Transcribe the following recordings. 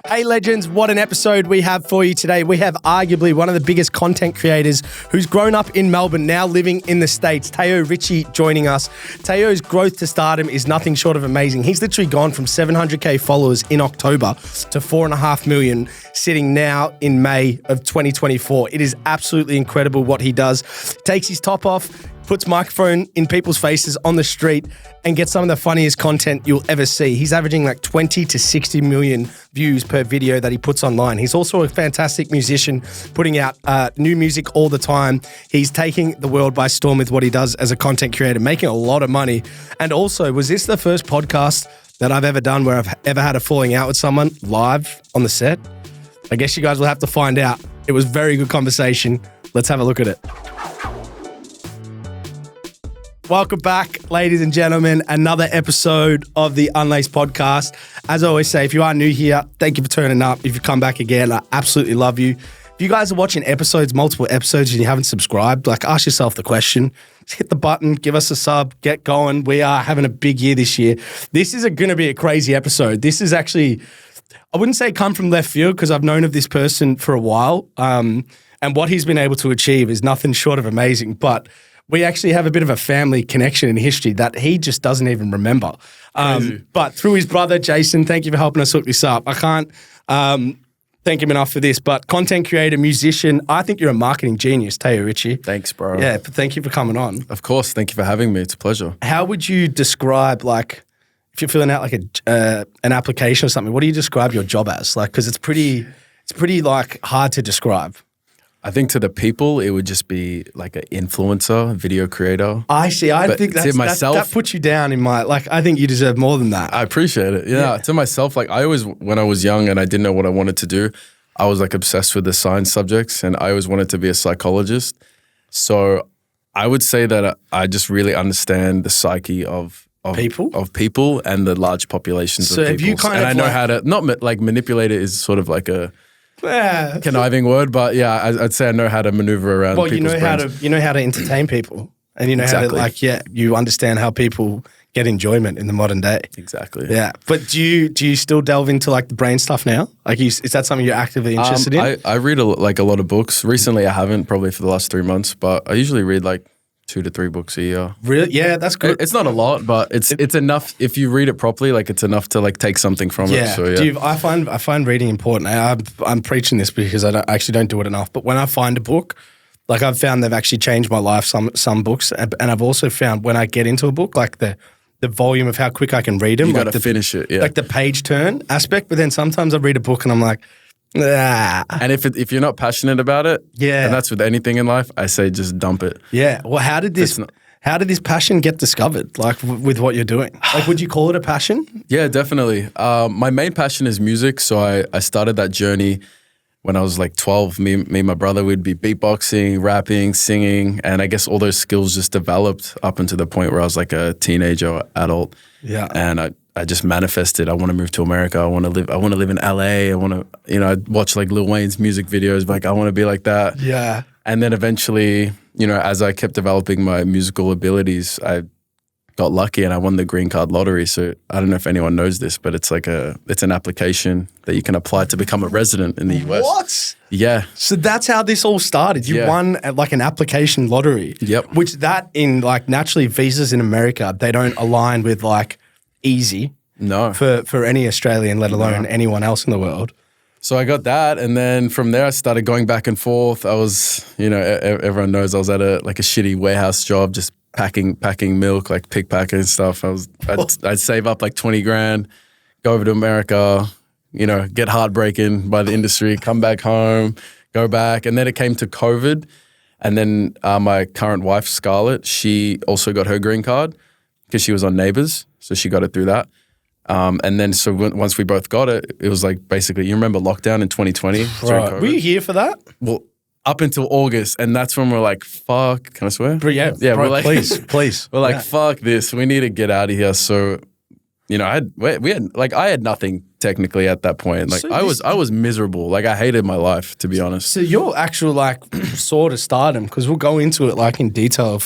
Hey legends, what an episode we have for you today. We have arguably one of the biggest content creators who's grown up in Melbourne, now living in the States. T Richie joining us. Teo's growth to stardom is nothing short of amazing. He's literally gone from 700k followers in October to 4.5 million, sitting now in May of 2024. It is absolutely incredible what he does. Takes his top off, puts microphone in people's faces on the street and gets some of the funniest content you'll ever see. He's averaging like 20 to 60 million views per video that he puts online. He's also a fantastic musician, putting out new music all the time. He's taking the world by storm with what he does as a content creator, making a lot of money. And also, was this the first podcast that I've ever done where I've ever had a falling out with someone live on the set? I guess you guys will have to find out. It was a very good conversation. Let's have a look at it. Welcome back, ladies and gentlemen. Another episode of the Unlaced podcast. As I always say, if you are new here, thank you for turning up. If you come back again, I absolutely love you. If you guys are watching multiple episodes, and you haven't subscribed, ask yourself the question. Just hit the button, give us a sub, get going. We are having a big year this year. This is going to be a crazy episode. This is actually, I wouldn't say come from left field because I've known of this person for a while. And what he's been able to achieve is nothing short of amazing. But we actually have a bit of a family connection in history that he just doesn't even remember. But through his brother, Jason, thank you for helping us hook this up. I can't thank him enough for this, but content creator, musician, I think you're a marketing genius, T Richie. Thanks, bro. Yeah, but thank you for coming on. Of course. Thank you for having me. It's a pleasure. How would you describe, if you're filling out an application or something, what do you describe your job as? Because it's pretty hard to describe. I think to the people, it would just be like an influencer, video creator. I see. I think that puts you down in my, I think you deserve more than that. I appreciate it. Yeah. To myself, I always, when I was young and I didn't know what I wanted to do, I was obsessed with the science subjects and I always wanted to be a psychologist. So I would say that I just really understand the psyche of people and the large populations of people. Have you I know how to, not manipulate it is sort of like a conniving word, but yeah, I'd say I know how to maneuver around people's brains. You know how to entertain people, and you know how to you understand how people get enjoyment in the modern day. Exactly. Yeah, but do you still delve into the brain stuff now? Is that something you're actively interested in? I read a lot of books. Recently, I haven't, probably for the last 3 months, but I usually read 2 to 3 books a year. Really? Yeah, that's good. It's not a lot, but it's enough. If you read it properly, it's enough to take something from it. So, yeah. I find reading important. I'm preaching this because I actually don't do it enough. But when I find a book, I've found they've actually changed my life. Some books, and I've also found when I get into a book, the volume of how quick I can read them. You got to finish it. Yeah. The page turn aspect. But then sometimes I read a book and I'm like, nah. And if you're not passionate about it, and that's with anything in life, I say just dump it. Yeah. Well, how did this passion get discovered? With what you're doing? Would you call it a passion? Yeah, definitely. My main passion is music, so I started that journey when I was 12. Me and my brother would be beatboxing, rapping, singing, and I guess all those skills just developed up until the point where I was a teenager or adult. Yeah. And I just manifested. I want to move to America. I want to live in LA. I want to, I watch Lil Wayne's music videos. I want to be like that. Yeah. And then eventually, as I kept developing my musical abilities, I got lucky and I won the green card lottery. So I don't know if anyone knows this, but it's an application that you can apply to become a resident in the US. What? Yeah. So that's how this all started. You won an application lottery. Yep. Which naturally visas in America, they don't align with easy. No. For any Australian, let alone anyone else in the world. So I got that, and then from there I started going back and forth. I was, everyone knows I was at a shitty warehouse job, just packing milk, pick packing and stuff. I'd save up 20 grand, go over to America, get heartbroken by the industry, come back home, go back, and then it came to COVID, and then my current wife Scarlett, she also got her green card because she was on Neighbours, so she got it through that. And then so once we both got it, it was basically, you remember lockdown in 2020? Right. Were you here for that? Well, up until August, and that's when we're fuck, can I swear? Yeah, bro, we're please. We're fuck this, we need to get out of here. So, I had nothing technically at that point. I was miserable. I hated my life, to be honest. So your actual sort of stardom, because we'll go into it in detail of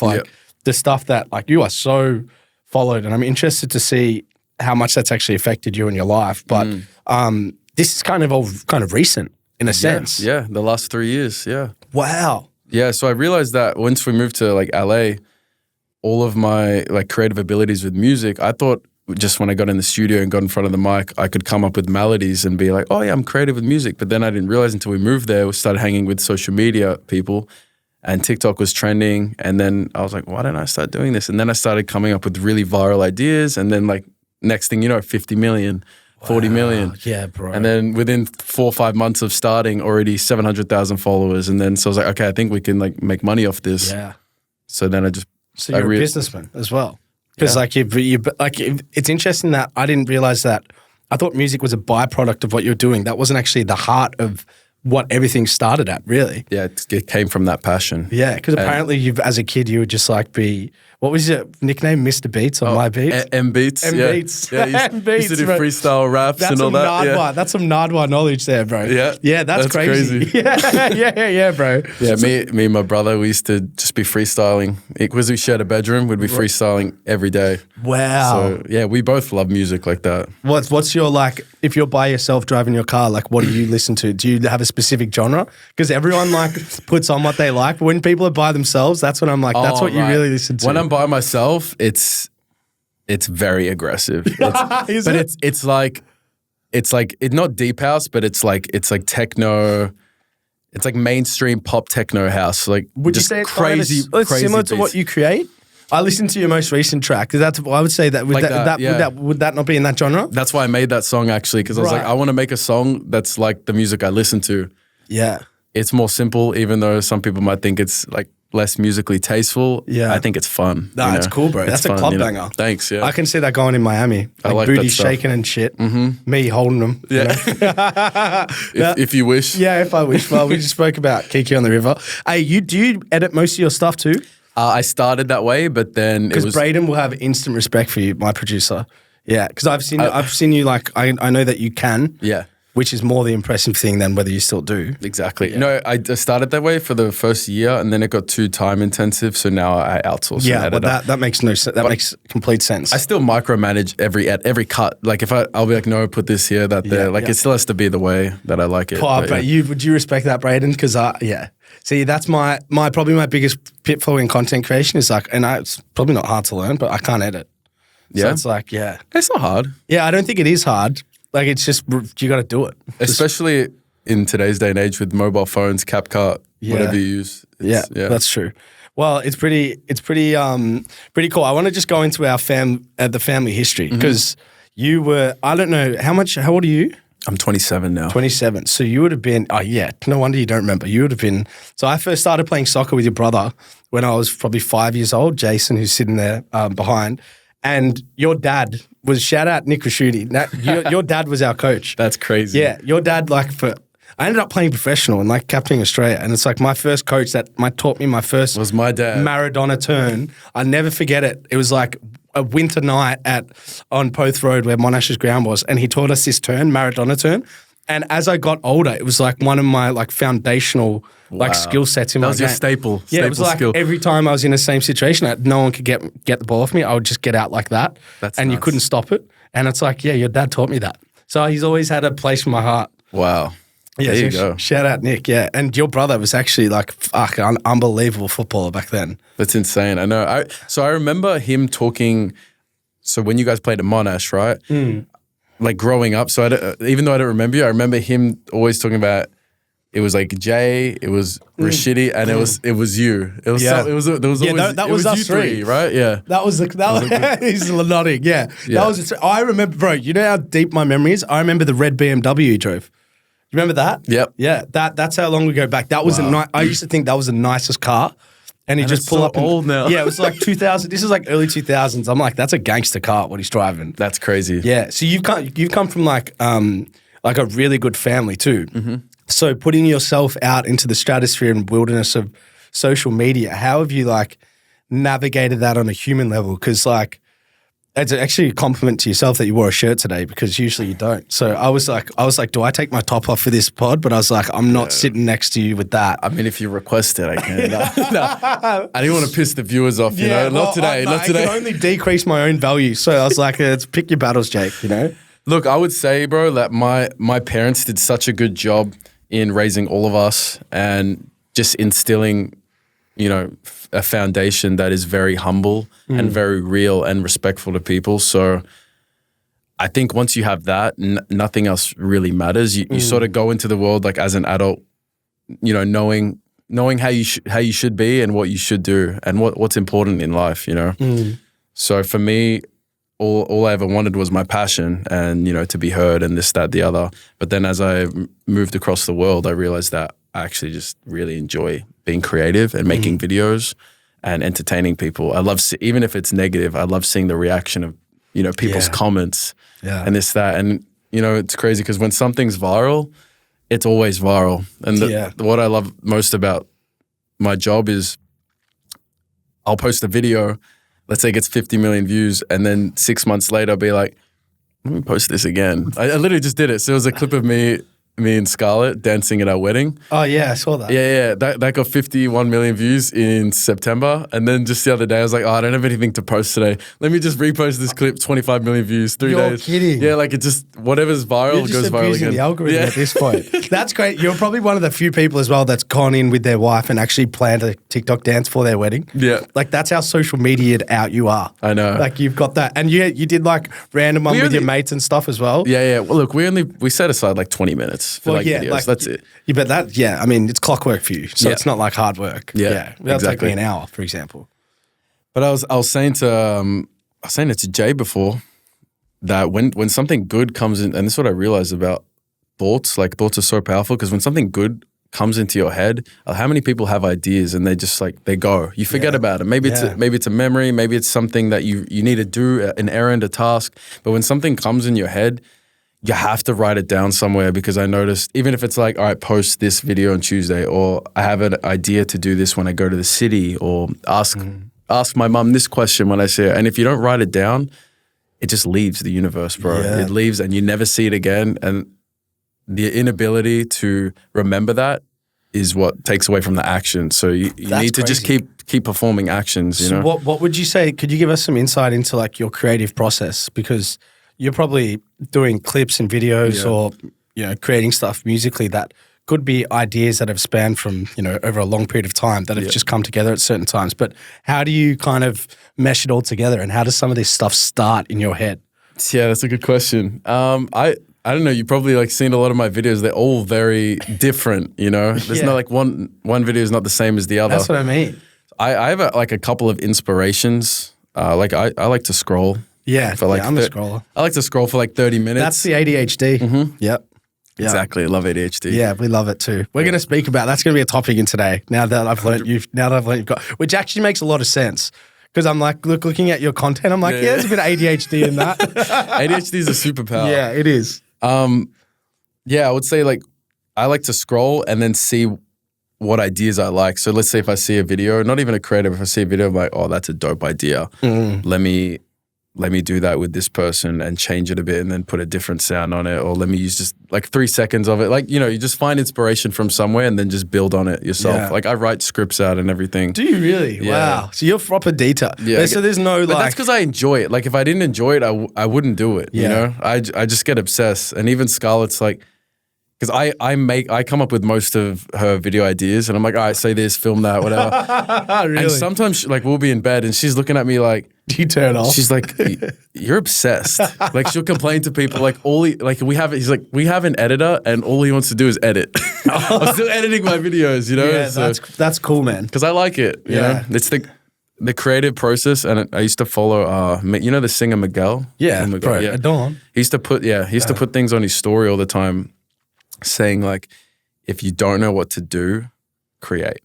the stuff that you are so followed, and I'm interested to see how much that's actually affected you in your life. But this is kind of recent in a sense. Yeah, the last 3 years, yeah. Wow. Yeah, so I realized that once we moved to like LA, all of my like creative abilities with music, I thought just when I got in the studio and got in front of the mic, I could come up with melodies and be like, oh yeah, I'm creative with music. But then I didn't realize until we moved there, we started hanging with social media people and TikTok was trending. And then I was like, why didn't I start doing this? And then I started coming up with really viral ideas. And then like next thing you know, 50 million, 40 million. Yeah, bro. And then within 4 or 5 months of starting, already 700,000 followers. And then so I was like, okay, I think we can like make money off this. Yeah. So then So you're a businessman as well. Because it's interesting that I didn't realize that. I thought music was a byproduct of what you're doing. That wasn't actually the heart of what everything started at, really. Yeah, it came from that passion. Yeah, because apparently as a kid, you would just like be, what was your nickname? Mr. Beats on My Beats? M-Beats. M-Beats. Yeah, M-Beats, used to do bro. freestyle raps and all that. Yeah. That's some Nardwuar knowledge there, bro. Yeah, that's crazy. yeah, bro. Yeah, me and my brother, we used to just be freestyling. Because we shared a bedroom, we'd be freestyling every day. Wow. So yeah, we both love music like that. What's your, like, if you're by yourself driving your car, like what do you listen to? Do you have a specific genre? Because everyone like puts on what they like. But when people are by themselves, that's when I'm like, that's what you really listen to. When I'm by myself, it's very aggressive. It's like it's not deep house, but it's like techno. It's like mainstream pop techno house. Like would you just say it's crazy, it's crazy similar to what you create? I listened to your most recent track. That's I would say that would Like would that not be in that genre? That's why I made that song actually, because I was like, I want to make a song that's like the music I listen to. Yeah. It's more simple, even though some people might think it's like less musically tasteful. Yeah. I think it's fun. Nah, it's cool, bro. That's a club banger. Thanks, yeah. I can see that going in Miami. I like booty that stuff. shaking and shit. Mm-hmm. Me holding them. Yeah. If you wish. Yeah, if I wish. Well, we just spoke about Kiki on the River. Hey, do you edit most of your stuff too? I started that way, but then because Braden will have instant respect for you, my producer. Yeah, because I've seen you like I know that you can. Yeah. Which is more the impressive thing than whether you still do. Exactly. Yeah. No, I started that way for the first year, and then it got too time intensive, so now I outsource. Yeah, but that makes no sense. That makes complete sense. I still micromanage every cut. Like if I'll be like, no, put this here, that there. Like it still has to be the way that I like it. But would you respect that, Braden? Because see, that's probably my biggest pitfall in content creation is like, and it's probably not hard to learn, but I can't edit. Yeah, so it's like it's not hard. Yeah, I don't think it is hard. Like it's just you got to do it, especially in today's day and age with mobile phones, CapCut, whatever you use. Yeah, that's true. Well, it's pretty cool. I want to just go into our the family history because you were, I don't know how old are you? I'm 27 now. 27. So you would have been, no wonder you don't remember. You would have been, so I first started playing soccer with your brother when I was probably 5 years old, Jason, who's sitting there behind. And your dad was, shout out Nick Ricci. Your dad was our coach. That's crazy. Yeah, your dad, I ended up playing professional and like captaining Australia. And it's like my first coach that taught me my first was my dad. Maradona turn. I never forget it. It was like a winter night on Poth Road where Monash's ground was. And he taught us this turn, Maradona turn. And as I got older, it was like one of my like foundational skill sets in my game. That was your staple. Yeah, it was like skill. Every time I was in the same situation, no one could get the ball off me. I would just get out like that. And you couldn't stop it. And it's like, your dad taught me that. So he's always had a place in my heart. Wow. Yeah, there you go. Shout out Nick, yeah. And your brother was actually like an unbelievable footballer back then. That's insane. I know. So I remember him talking, so when you guys played at Monash, right? Like growing up, so even though I don't remember you, I remember him always talking about it was like Jay, it was Ricci, and it was you. It was that was us three, right? Yeah, that was he's nodding. Yeah, that was. I remember, bro. You know how deep my memory is. I remember the red BMW you drove. You remember that? Yep. Yeah, that's how long we go back. That was I used to think that was the nicest car. And he just pull up. Old now. Yeah, it was like 2000. This is like early 2000s. I'm like, that's a gangster car. What he's driving. That's crazy. Yeah. So you've come from like a really good family too. Mm-hmm. So putting yourself out into the stratosphere and wilderness of social media, how have you like navigated that on a human level? Because like, it's actually a compliment to yourself that you wore a shirt today because usually you don't. So I was like, do I take my top off for this pod? But I was like, I'm not sitting next to you with that. I mean, if you request it, I can. No. I didn't want to piss the viewers off, you know. Not today. I can only decrease my own value. So I was like, let's pick your battles, Jake, you know? Look, I would say, bro, that my parents did such a good job in raising all of us and just instilling, a foundation that is very humble and very real and respectful to people. So I think once you have that, nothing else really matters. You sort of go into the world like as an adult, knowing how you should be and what you should do and what's important in life, So for me, all I ever wanted was my passion and, to be heard and this, that, the other. But then as I moved across the world, I realized that I actually just really enjoy being creative and making videos and entertaining people. I love, even if it's negative, I love seeing the reaction of, people's comments and this, that. And, it's crazy because when something's viral, it's always viral. And what I love most about my job is I'll post a video, let's say it gets 50 million views, and then 6 months later I'll be like, let me post this again. I literally just did it. So it was a clip of me and Scarlett dancing at our wedding. Oh yeah, I saw that. Yeah. That got 51 million views in September. And then just the other day I was like, I don't have anything to post today. Let me just repost this clip, 25 million views, 3 days. You're kidding. Yeah, like it just, whatever's viral goes viral again. The algorithm at this point. That's great. You're probably one of the few people as well that's gone in with their wife and actually planned a TikTok dance for their wedding. Yeah. Like that's how social media'd out you are. I know. Like you've got that. And you did like random one with your mates and stuff as well. Yeah. Well, look, we set aside like 20 minutes for videos. That's it. Yeah, but I mean, it's clockwork for you. So it's not like hard work. Yeah. That'll take me an hour, for example. But I was saying it to Jay before that when something good comes in, and this is what I realized about thoughts, like thoughts are so powerful because when something good comes into your head, how many people have ideas and they just like, they go, you forget about it. Maybe it's a memory, maybe it's something that you need to do, an errand, a task. But when something comes in your head, you have to write it down somewhere because I noticed, even if it's like, all right, post this video on Tuesday, or I have an idea to do this when I go to the city, or ask my mum this question when I see her. And if you don't write it down, it just leaves the universe, bro. Yeah. It leaves and you never see it again. And the inability to remember that is what takes away from the action. So you need to just keep performing actions, you know? What would you say, could you give us some insight into like your creative process? Because you're probably doing clips and videos or, creating stuff musically that could be ideas that have spanned from, over a long period of time that have just come together at certain times. But how do you kind of mesh it all together and how does some of this stuff start in your head? Yeah, that's a good question. I don't know, you probably like seen a lot of my videos. They're all very different, There's not like one video is not the same as the other. That's what I mean. I have a couple of inspirations. I like to scroll. Yeah, I'm a scroller. I like to scroll for like 30 minutes. That's the ADHD. Mm-hmm. Yep. Exactly. I love ADHD. Yeah, we love it too. We're going to speak about, that's going to be a topic in today, now that I've learned you've got, which actually makes a lot of sense. Because I'm like, looking at your content, I'm like, there's a bit of ADHD in that. ADHD is a superpower. Yeah, it is. I would say like, I like to scroll and then see what ideas I like. So let's say if I see a video, not even a creative, if I see a video, I'm like, oh, that's a dope idea. Let me do that with this person and change it a bit and then put a different sound on it. Or let me use just like 3 seconds of it. Like, you just find inspiration from somewhere and then just build on it yourself. Yeah. Like I write scripts out and everything. Do you really? Yeah. Wow. So you're proper detail. Yeah. So there's no That's because I enjoy it. Like if I didn't enjoy it, I wouldn't do it. You know? I just get obsessed. And even Scarlett's like, because I come up with most of her video ideas and I'm like, all right, say this, film that, whatever. Really? And sometimes we'll be in bed and she's looking at me like, do you turn off? She's like, you're obsessed. Like she'll complain to people like he's like, we have an editor and all he wants to do is edit. I'm still editing my videos, Yeah, so, that's cool, man. Because I like it, you know? It's the creative process, and I used to follow, the singer Miguel? Yeah, Miguel, Dawn. He used to put things on his story all the time saying like, if you don't know what to do, create.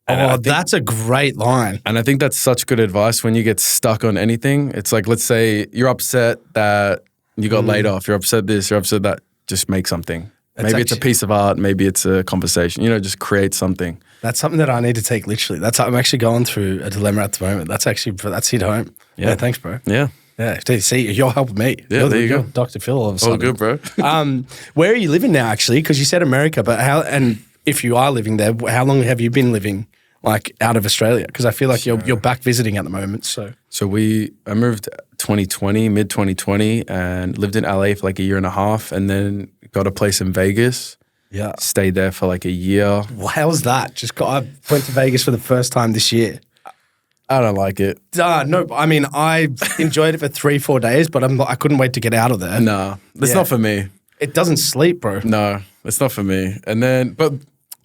And that's a great line. And I think that's such good advice when you get stuck on anything. It's like, let's say you're upset that you got laid off. You're upset this, you're upset that. Just make something. Maybe it's a piece of art. Maybe it's a conversation. Just create something. That's something that I need to take literally. I'm actually going through a dilemma at the moment. That's hit home. Yeah, thanks, bro. Yeah. Yeah, see, you're helping me. Yeah, there you go. Dr. Phil all of a sudden. Oh, good, bro. Where are you living now, actually? Because you said America, and if you are living there, how long have you been living like out of Australia? Because I feel like you're back visiting at the moment. So I moved 2020, mid 2020, and lived in LA for like a year and a half, and then got a place in Vegas. yeah, Stayed there for like a year. how was that? I went to Vegas for the first time this year. I don't like it. No, I mean I enjoyed it for 3-4 days, but I couldn't wait to get out of there. Nah, it's not for me. It doesn't sleep, bro. No, it's not for me. And then, but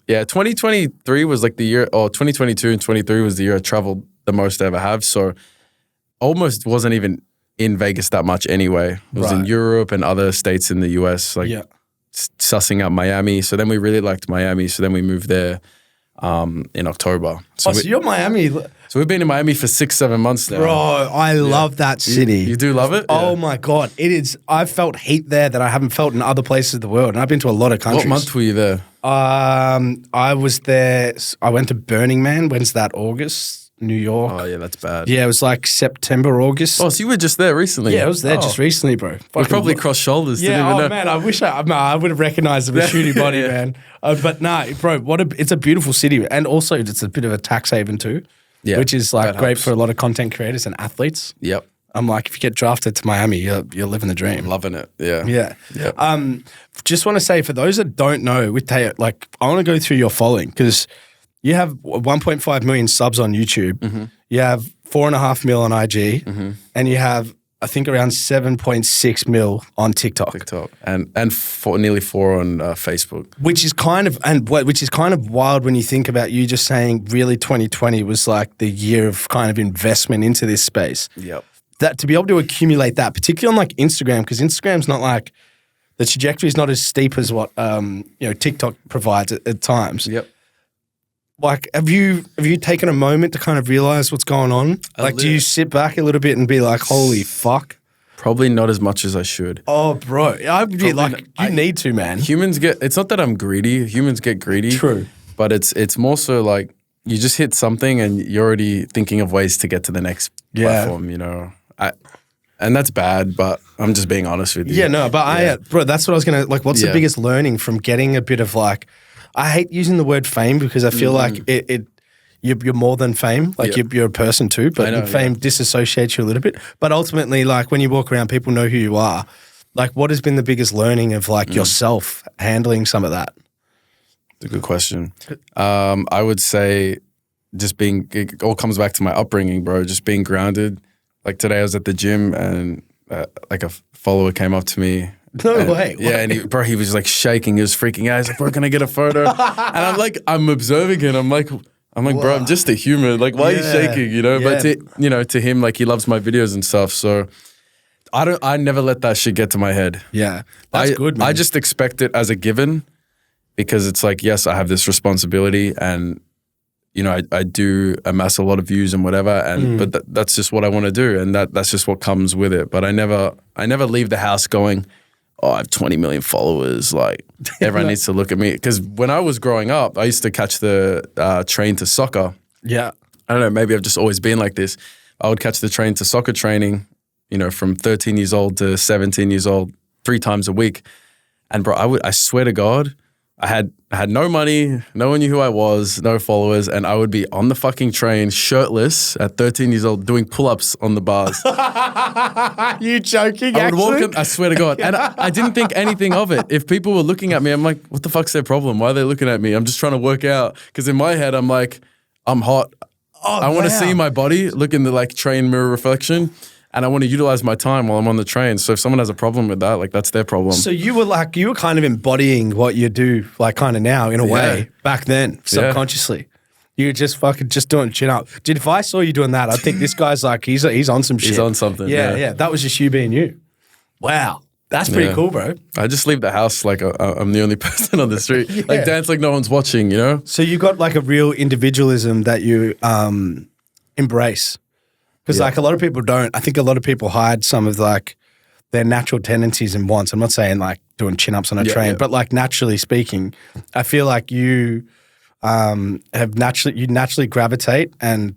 yeah, 2023 was like the year, or 2022 and 23 was the year I traveled the most I ever have. So almost wasn't even in Vegas that much anyway. It was in Europe and other states in the US, like sussing out Miami. So then we really liked Miami. So then we moved there in October. So you're Miami. So we've been in Miami for 6-7 months now. Bro, I love that city. You do love it? Oh my God. It is. I've felt heat there that I haven't felt in other places of the world. And I've been to a lot of countries. What month were you there? I was there. I went to Burning Man. When's that? August? New York. Oh yeah, that's bad. Yeah, it was like September, August. Oh, so you were just there recently? Yeah, I was there just recently, bro. We probably crossed shoulders. Yeah, didn't even know. man, I wish I would have recognized him, a shooty body, man. But nah, bro, it's a beautiful city. And also it's a bit of a tax haven too, which is like great for a lot of content creators and athletes. Yep. I'm like, if you get drafted to Miami, you're living the dream. I'm loving it. Yeah. Yeah. Yep. Just want to say, for those that don't know, with Teo, like, I want to go through your following because you have 1.5 million subs on YouTube. Mm-hmm. You have 4.5 mil on IG, and you have, I think, around 7.6 mil on TikTok. And nearly 4 on Facebook. Which is kind of wild when you think about you just saying really 2020 was like the year of kind of investment into this space. Yep. That to be able to accumulate that, particularly on like Instagram, because Instagram's not like the trajectory is not as steep as what TikTok provides at times. Yep. Like, have you taken a moment to kind of realize what's going on? Like, do you sit back a little bit and be like, holy fuck? Probably not as much as I should. Oh, bro. I'd be like, you need to, man. It's not that I'm greedy. Humans get greedy. True. But it's more so like you just hit something and you're already thinking of ways to get to the next platform, you know? And that's bad, but I'm just being honest with you. Yeah, no, but bro, that's what I was going to, like, what's the biggest learning from getting a bit of like, I hate using the word fame because I feel like you're more than fame. Like you're a person too, but fame disassociates you a little bit. But ultimately, like when you walk around, people know who you are. Like, what has been the biggest learning of like yourself handling some of that? It's a good question. I would say it all comes back to my upbringing, bro. Just being grounded. Like today I was at the gym and like a follower came up to me. No way. Yeah, and he was like shaking. He was freaking out. He's like, bro, can I get a photo? And I'm observing it. I'm like, bro, I'm just a human. Like, why are you shaking? You know? Yeah. But to him, like he loves my videos and stuff. So I never let that shit get to my head. Yeah. That's good, man. I just expect it as a given because it's like, yes, I have this responsibility and you know, I do amass a lot of views and whatever, and but that's just what I want to do, and that's just what comes with it. But I never leave the house going, oh, I have 20 million followers. Like everyone needs to look at me. Because when I was growing up, I used to catch the train to soccer. Yeah, I don't know. Maybe I've just always been like this. I would catch the train to soccer training, you know, from 13 years old to 17 years old, 3 times a week. And bro, I swear to God, I had no money, no one knew who I was, no followers, and I would be on the fucking train shirtless at 13 years old doing pull-ups on the bars. You joking, I would walk in, I swear to God, and I didn't think anything of it. If people were looking at me, I'm like, what the fuck's their problem? Why are they looking at me? I'm just trying to work out. Because in my head, I'm like, I'm hot. I want to see my body, look in the like train mirror reflection. And I want to utilize my time while I'm on the train. So if someone has a problem with that, like that's their problem. So you were kind of embodying what you do, like kind of now in a way, back then, subconsciously. You were just doing chin up. Dude, if I saw you doing that, I'd think this guy's like, he's on some shit. He's on something. Yeah. That was just you being you. Wow. That's pretty cool, bro. I just leave the house like I'm the only person on the street. Like dance like no one's watching, you know? So you got like a real individualism that you embrace. Because like a lot of people don't. I think a lot of people hide some of like their natural tendencies and wants. I'm not saying like doing chin-ups on a train, but like naturally speaking, I feel like you naturally gravitate and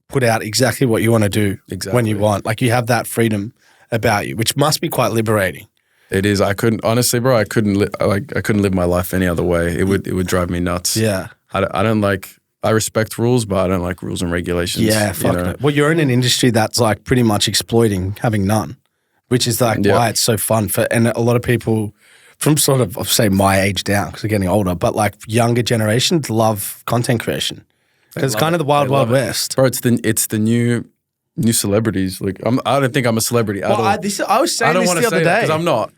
put out exactly what you want to do when you want. Like you have that freedom about you, which must be quite liberating. It is. I couldn't live my life any other way. It would drive me nuts. Yeah. I don't like I respect rules, but I don't like rules and regulations. Yeah, fuck no. Well, you're in an industry that's like pretty much exploiting having none, which is like why it's so fun and a lot of people from sort of, I'll say my age down because we're getting older, but like younger generations love content creation because it's kind of the wild west. Bro, it's the new celebrities. Like I don't think I'm a celebrity at all. I was saying this the other day because I'm not.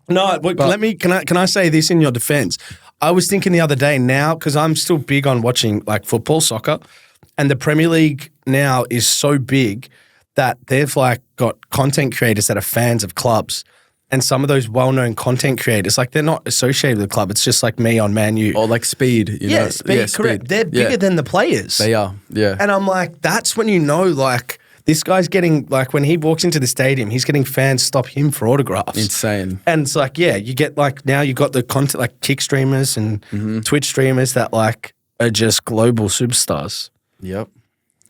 No, but can I say this in your defense? I was thinking the other day now, because I'm still big on watching like football, soccer, and the Premier League now is so big that they've like got content creators that are fans of clubs. And some of those well-known content creators, like they're not associated with the club. It's just like me on Man U. Or like Speed. You know? Speed, correct. They're bigger than the players. They are, yeah. And I'm like, that's when you know, like, this guy's getting, like, when he walks into the stadium, he's getting fans stop him for autographs. Insane. And it's like, yeah, you get, like, now you got the content, like, Kick streamers and Twitch streamers that, like, are just global superstars. Yep.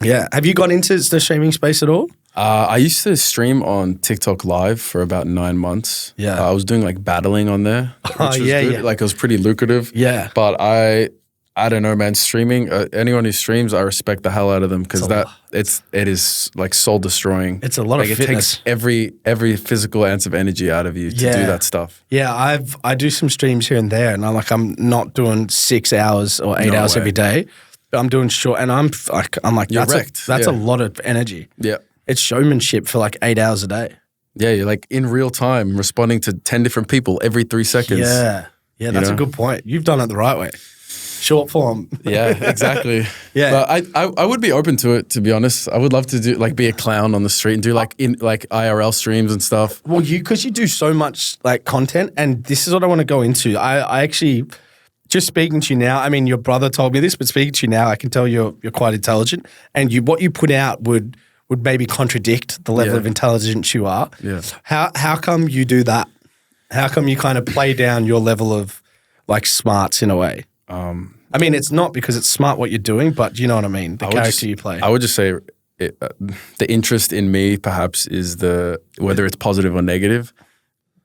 Yeah. Have you got into the streaming space at all? I used to stream on TikTok Live for about 9 months. Yeah. I was doing, like, battling on there, which was good. Yeah. Like, it was pretty lucrative. Yeah. But I don't know, man. Streaming, anyone who streams, I respect the hell out of them because it is like soul destroying. It's a lot of fitness. It takes every physical ounce of energy out of you to do that stuff. Yeah, I do some streams here and there, and I'm not doing 6 hours or 8 hours every day. But I'm doing short, and I'm like You're that's wrecked. That's a lot of energy. Yeah, it's showmanship for like 8 hours a day. Yeah, you're like in real time responding to 10 different people every 3 seconds. Yeah, that's a good point. You've done it the right way. Short form. Yeah, exactly. Yeah. But I would be open to it, to be honest. I would love to do like be a clown on the street and do like IRL streams and stuff. Well, because you do so much like content, and this is what I want to go into. I actually, just speaking to you now, I mean, your brother told me this, but speaking to you now, I can tell you're quite intelligent, and what you put out would maybe contradict the level of intelligence you are. Yeah. How come you do that? How come you kind of play down your level of like smarts in a way? I mean, it's not because it's smart what you're doing, but you know what I mean, the character you play. I would just say the interest in me perhaps is whether it's positive or negative,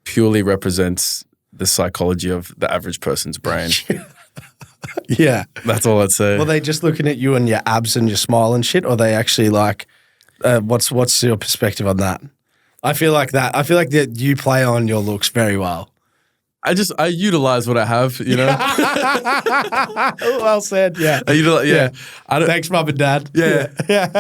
purely represents the psychology of the average person's brain. Yeah. That's all I'd say. Well, they just looking at you and your abs and your smile and shit, or they actually like, what's your perspective on that? I feel like that you play on your looks very well. I utilize what I have, you know. Well said. Yeah. Thanks, mum and dad. Yeah.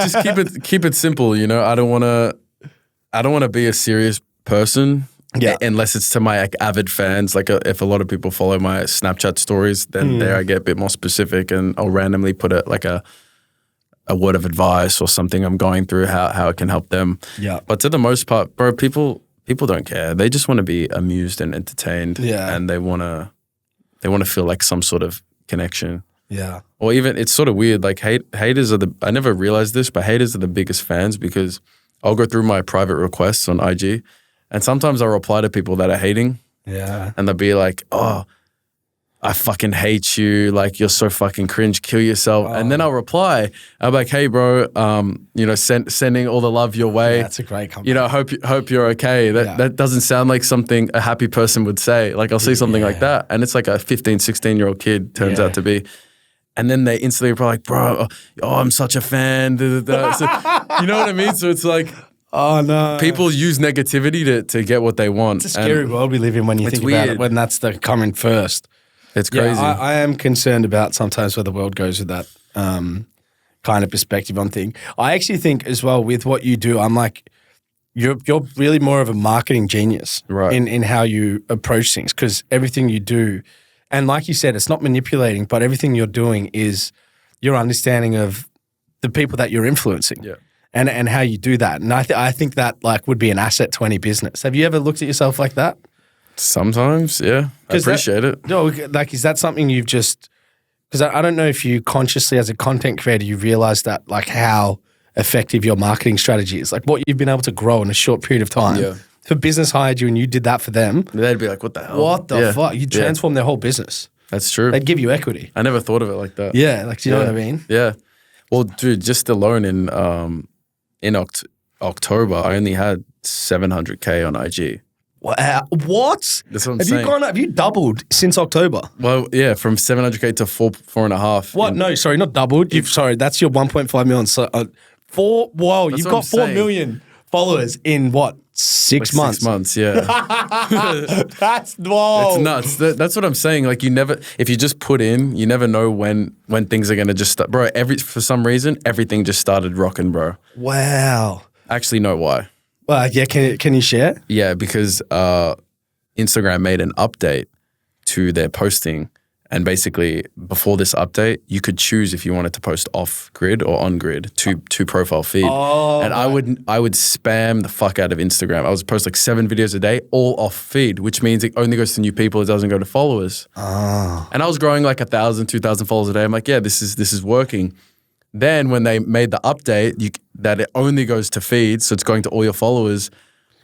Just keep it simple, you know. I don't want to be a serious person. Yeah. Unless it's to my like avid fans, like if a lot of people follow my Snapchat stories, then there I get a bit more specific, and I'll randomly put a word of advice or something I'm going through, how it can help them. Yeah. But to the most part, bro, people don't care. They just want to be amused and entertained. Yeah. And they want to feel like some sort of connection. Yeah. Or even, it's sort of weird, like haters I never realized this, but haters are the biggest fans because I'll go through my private requests on IG and sometimes I'll reply to people that are hating. Yeah. And they'll be like, oh, I fucking hate you. Like, you're so fucking cringe. Kill yourself. Oh. And then I'll reply. I'm like, hey, bro, you know, sending all the love your way. Yeah, that's a great compliment. You know, hope you're okay. That doesn't sound like something a happy person would say. Like, I'll see something like that. And it's like a 15, 16-year-old kid turns out to be. And then they instantly reply like, bro, I'm such a fan. So, you know what I mean? So it's like, oh, no. People use negativity to get what they want. It's a scary world we live in when you think about it, when that's the coming first. It's crazy. Yeah, I am concerned about sometimes where the world goes with that kind of perspective on things. I actually think as well with what you do, I'm like, you're really more of a marketing genius in how you approach things, because everything you do, and like you said, it's not manipulating, but everything you're doing is your understanding of the people that you're influencing. Yeah. And how you do that. And I think that like would be an asset to any business. Have you ever looked at yourself like that? Sometimes, yeah. I appreciate it. No, like, is that something you've just, because I don't know if you consciously as a content creator, you realize that like how effective your marketing strategy is, like what you've been able to grow in a short period of time. Yeah. If a business hired you and you did that for them, they'd be like, what the hell? What the fuck? You transform their whole business. That's true. They'd give you equity. I never thought of it like that. Yeah, like, do you know what I mean? Yeah. Well, dude, just alone in October, I only had 700K on IG. Wow. What? That's what I'm have saying. Have you doubled since October? Well, yeah, from 700K to 4.5. What? No, sorry, not doubled. Sorry, that's your 1.5 million. So, whoa, you've got 4 million followers in what? 6 months? 6 months, yeah. That's, whoa. It's nuts. That's what I'm saying. Like if you just put in, you never know when things are going to just start. Bro, for some reason, everything just started rocking, bro. Wow. I actually know why. Yeah, can you share? Yeah, because Instagram made an update to their posting. And basically, before this update, you could choose if you wanted to post off grid or on grid to profile feed. Oh, and I would spam the fuck out of Instagram. I would post like 7 videos a day, all off feed, which means it only goes to new people. It doesn't go to followers. Oh. And I was growing like 1,000, 2,000 followers a day. I'm like, yeah, this is working. Then when they made the update that it only goes to feed, so it's going to all your followers,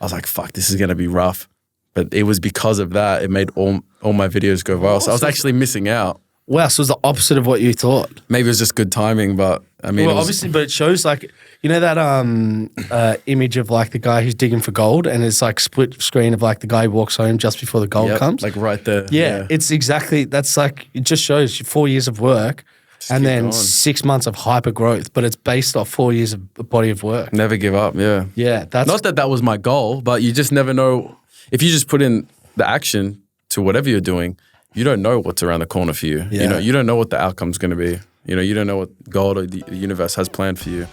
I was like, fuck, this is gonna be rough. But it was because of that, it made all my videos go viral. So I was actually missing out. Wow, so it was the opposite of what you thought. Maybe it was just good timing, but I mean, obviously, but it shows like, you know that image of like the guy who's digging for gold, and it's like split screen of like the guy who walks home just before the gold comes? Like right there. Yeah, it's exactly, that's like, it just shows 4 years of work and then going. 6 months of hyper growth, but it's based off 4 years of body of work. Never give up, yeah. Yeah, that's... Not that was my goal, but you just never know. If you just put in the action to whatever you're doing, you don't know what's around the corner for you. Yeah. You know, you don't know what the outcome's going to be. You know, you don't know what God or the universe has planned for you.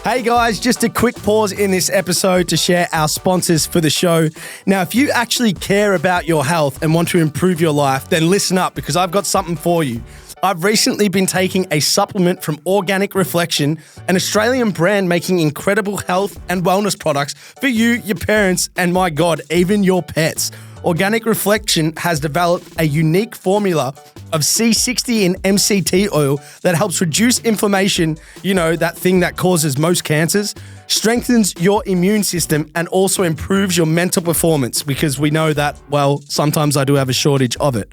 Hey guys, just a quick pause in this episode to share our sponsors for the show. Now, if you actually care about your health and want to improve your life, then listen up because I've got something for you. I've recently been taking a supplement from Organic Reflection, an Australian brand making incredible health and wellness products for you, your parents, and my God, even your pets. Organic Reflection has developed a unique formula of C60 and MCT oil that helps reduce inflammation, you know, that thing that causes most cancers, strengthens your immune system, and also improves your mental performance because we know that, well, sometimes I do have a shortage of it.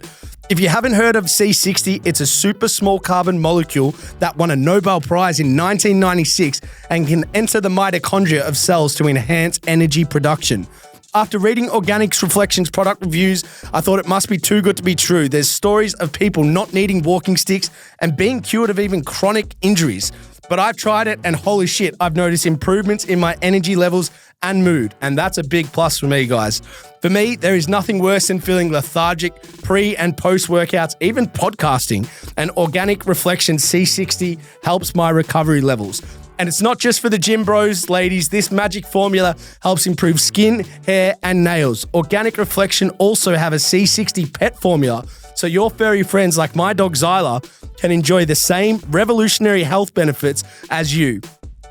If you haven't heard of C60, it's a super small carbon molecule that won a Nobel Prize in 1996 and can enter the mitochondria of cells to enhance energy production. After reading Organic Reflection's product reviews, I thought it must be too good to be true. There's stories of people not needing walking sticks and being cured of even chronic injuries. But I've tried it and holy shit, I've noticed improvements in my energy levels and mood. And that's a big plus for me, guys. For me, there is nothing worse than feeling lethargic pre and post workouts, even podcasting. And Organic Reflection C60 helps my recovery levels. And it's not just for the gym bros, ladies. This magic formula helps improve skin, hair, and nails. Organic Reflection also have a C60 pet formula, so your furry friends like my dog Zyla can enjoy the same revolutionary health benefits as you.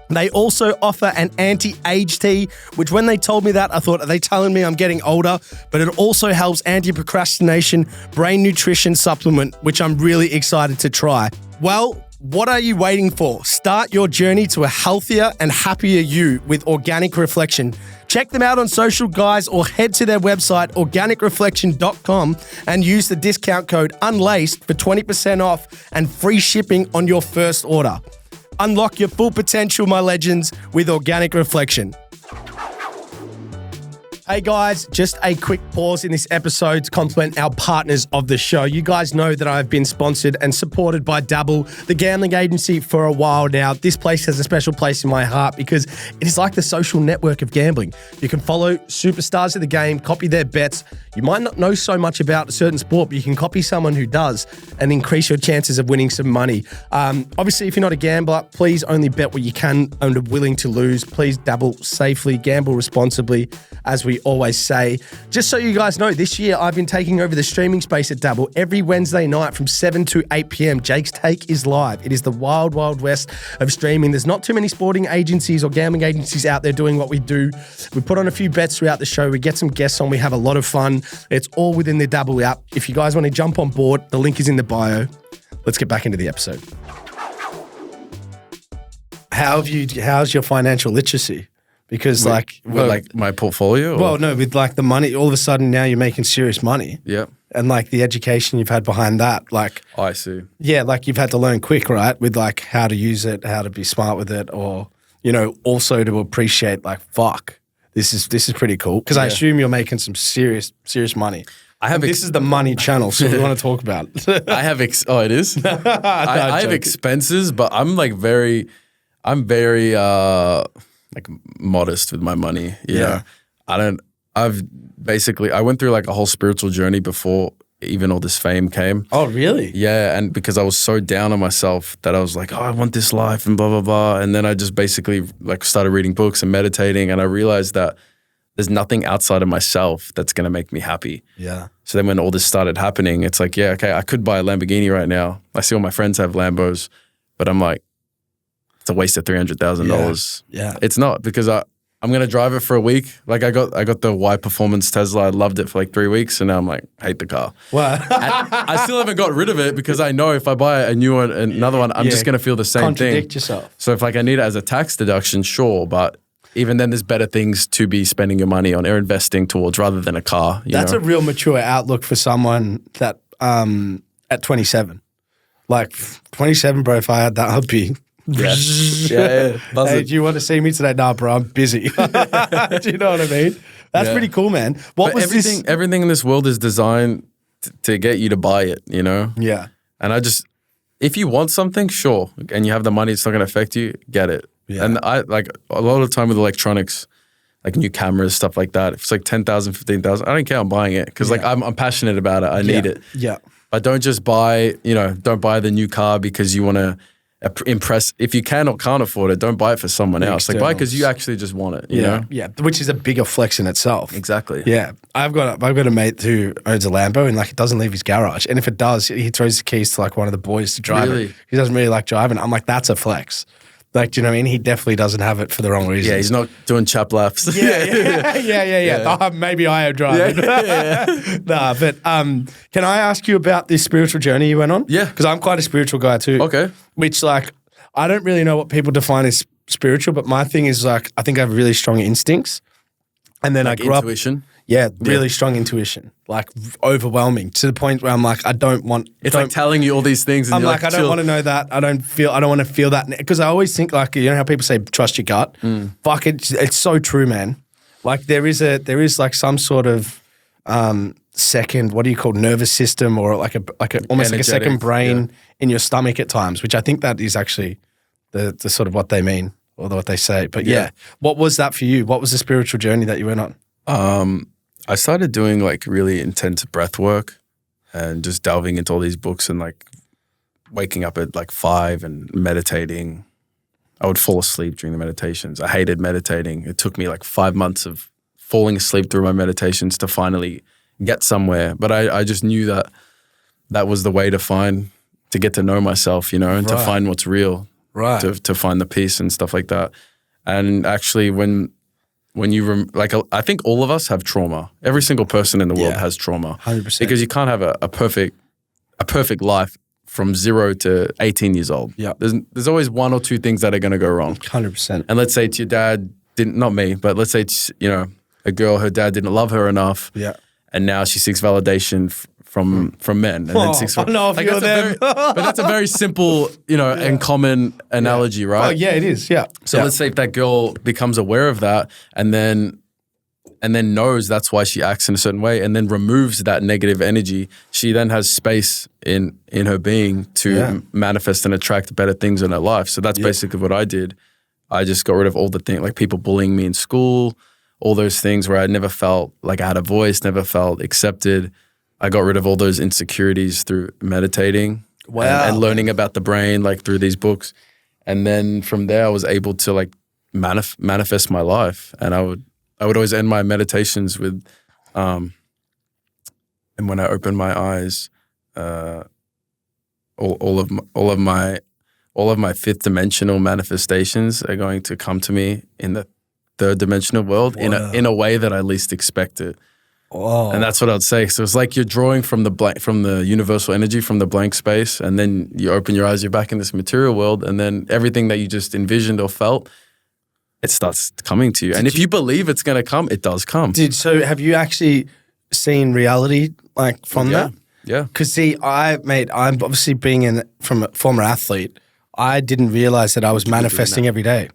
They also offer an anti-age tea, which when they told me that, I thought, are they telling me I'm getting older? But it also helps anti-procrastination, brain nutrition supplement, which I'm really excited to try. Well, what are you waiting for? Start your journey to a healthier and happier you with Organic Reflection. Check them out on social, guys, or head to their website, organicreflection.com, and use the discount code UNLACED for 20% off and free shipping on your first order. Unlock your full potential, my legends, with Organic Reflection. Hey guys, just a quick pause in this episode to compliment our partners of the show. You guys know that I've been sponsored and supported by Dabble, the gambling agency, for a while now. This place has a special place in my heart because it is like the social network of gambling. You can follow superstars of the game, copy their bets. You might not know so much about a certain sport, but you can copy someone who does and increase your chances of winning some money. Obviously, if you're not a gambler, please only bet what you can and are willing to lose. Please dabble safely, gamble responsibly, as we always say. Just so you guys know, this year I've been taking over the streaming space at Dabble every Wednesday night from 7 to 8 p.m. Jake's Take is live. It is the wild, wild west of streaming. There's not too many sporting agencies or gambling agencies out there doing what we do. We put on a few bets throughout the show. We get some guests on. We have a lot of fun. It's all within the Dabble app. If you guys want to jump on board, the link is in the bio. Let's get back into the episode. How's your financial literacy? Because like my portfolio? Well, no, with like the money, all of a sudden now you're making serious money. Yeah. And like the education you've had behind that, like. I see. Yeah, like you've had to learn quick, right? With like how to use it, how to be smart with it, or, you know, also to appreciate like, fuck, this is pretty cool because I assume you're making some serious money. This is the money channel, so we want to talk about it. I have it is. I have expenses, but I'm very like modest with my money. Yeah. I went through like a whole spiritual journey before even all this fame came. Oh, really? Yeah, and because I was so down on myself that I was like, oh, I want this life and blah, blah, blah. And then I just basically like started reading books and meditating, and I realized that there's nothing outside of myself that's going to make me happy. Yeah. So then when all this started happening, it's like, yeah, okay, I could buy a Lamborghini right now. I see all my friends have Lambos, but I'm like, it's a waste of $300,000. Yeah. It's not, because I'm going to drive it for a week. Like I got the Y Performance Tesla. I loved it for like 3 weeks, and now I'm like, hate the car. What? I still haven't got rid of it because I know if I buy a new one, another one, I'm just going to feel the same thing. Contradict yourself. So if like I need it as a tax deduction, sure, but even then there's better things to be spending your money on or investing towards rather than a car. That's a real mature outlook for someone that at 27. Like 27, bro, if I had that, I'd be... Yeah. Hey, do you want to see me today? Nah, bro, I'm busy. Do you know what I mean? That's pretty cool, man. Everything in this world is designed to get you to buy it, you know? Yeah. And if you want something, sure, and you have the money, it's not going to affect you, get it. Yeah. And I like a lot of the time with electronics, like new cameras, stuff like that, if it's like 10,000, 15,000, I don't care, I'm buying it because like I'm passionate about it. I need it. Yeah. But don't just buy the new car because you want to impress. If you can or can't afford it, don't buy it for someone else. Like buy it because you actually just want it, you know? Yeah, which is a bigger flex in itself. Exactly. Yeah. I've got a mate who owns a Lambo, and like it doesn't leave his garage. And if it does, he throws the keys to like one of the boys to drive it. He doesn't really like driving. I'm like, that's a flex. Like, do you know what I mean? He definitely doesn't have it for the wrong reasons. Yeah, he's not doing chap laps. Yeah. Maybe I am driving. Nah, but can I ask you about this spiritual journey you went on? Yeah. Because I'm quite a spiritual guy too. Okay. Which like, I don't really know what people define as spiritual, but my thing is like, I think I have really strong instincts. And then like I grew intuition? up. Yeah, really strong intuition, like overwhelming to the point where I'm like, I don't want. It's like telling you all these things. And I'm like, I don't want to know that. I don't want to feel that because I always think like, you know how people say trust your gut. Fuck it, it's so true, man. Like there is like some sort of second, what do you call nervous system or like almost like a second brain in your stomach at times, which I think that is actually the sort of what they mean or what they say. But yeah, what was that for you? What was the spiritual journey that you went on? I started doing like really intense breath work and just delving into all these books and like waking up at like 5 and meditating. I would fall asleep during the meditations. I hated meditating. It took me like 5 months of falling asleep through my meditations to finally get somewhere. But I just knew that was the way to get to know myself, you know, and to find what's real, to find the peace and stuff like that. And actually when you I think all of us have trauma. Every single person in the world has trauma. 100%. Because you can't have a perfect life from 0 to 18 years old. Yeah. There's always 1 or 2 things that are going to go wrong. 100%. And let's say to your dad not me, but let's say it's, you know, a girl, her dad didn't love her enough. Yeah. And now she seeks validation from men. And then seeks I know a few of them. But that's a very simple, you know, and common analogy, right? Oh, yeah, it is. Yeah. So let's say if that girl becomes aware of that and then knows that's why she acts in a certain way and then removes that negative energy, she then has space in her being to manifest and attract better things in her life. So that's basically what I did. I just got rid of all the things, like people bullying me in school, all those things where I never felt like I had a voice, never felt accepted. I got rid of all those insecurities through meditating and learning about the brain, like through these books. And then from there, I was able to like manifest my life. And I would always end my meditations with, and when I open my eyes, all of my fifth dimensional manifestations are going to come to me in the third dimensional world in a way that I least expect it. Oh. And that's what I'd say. So it's like you're drawing from the universal energy, from the blank space, and then you open your eyes, you're back in this material world, and then everything that you just envisioned or felt, it starts coming to you. And if you believe it's going to come, it does come. So have you actually seen reality like from that? Yeah. Because see, I'm obviously from a former athlete, I didn't realize that I was manifesting every day.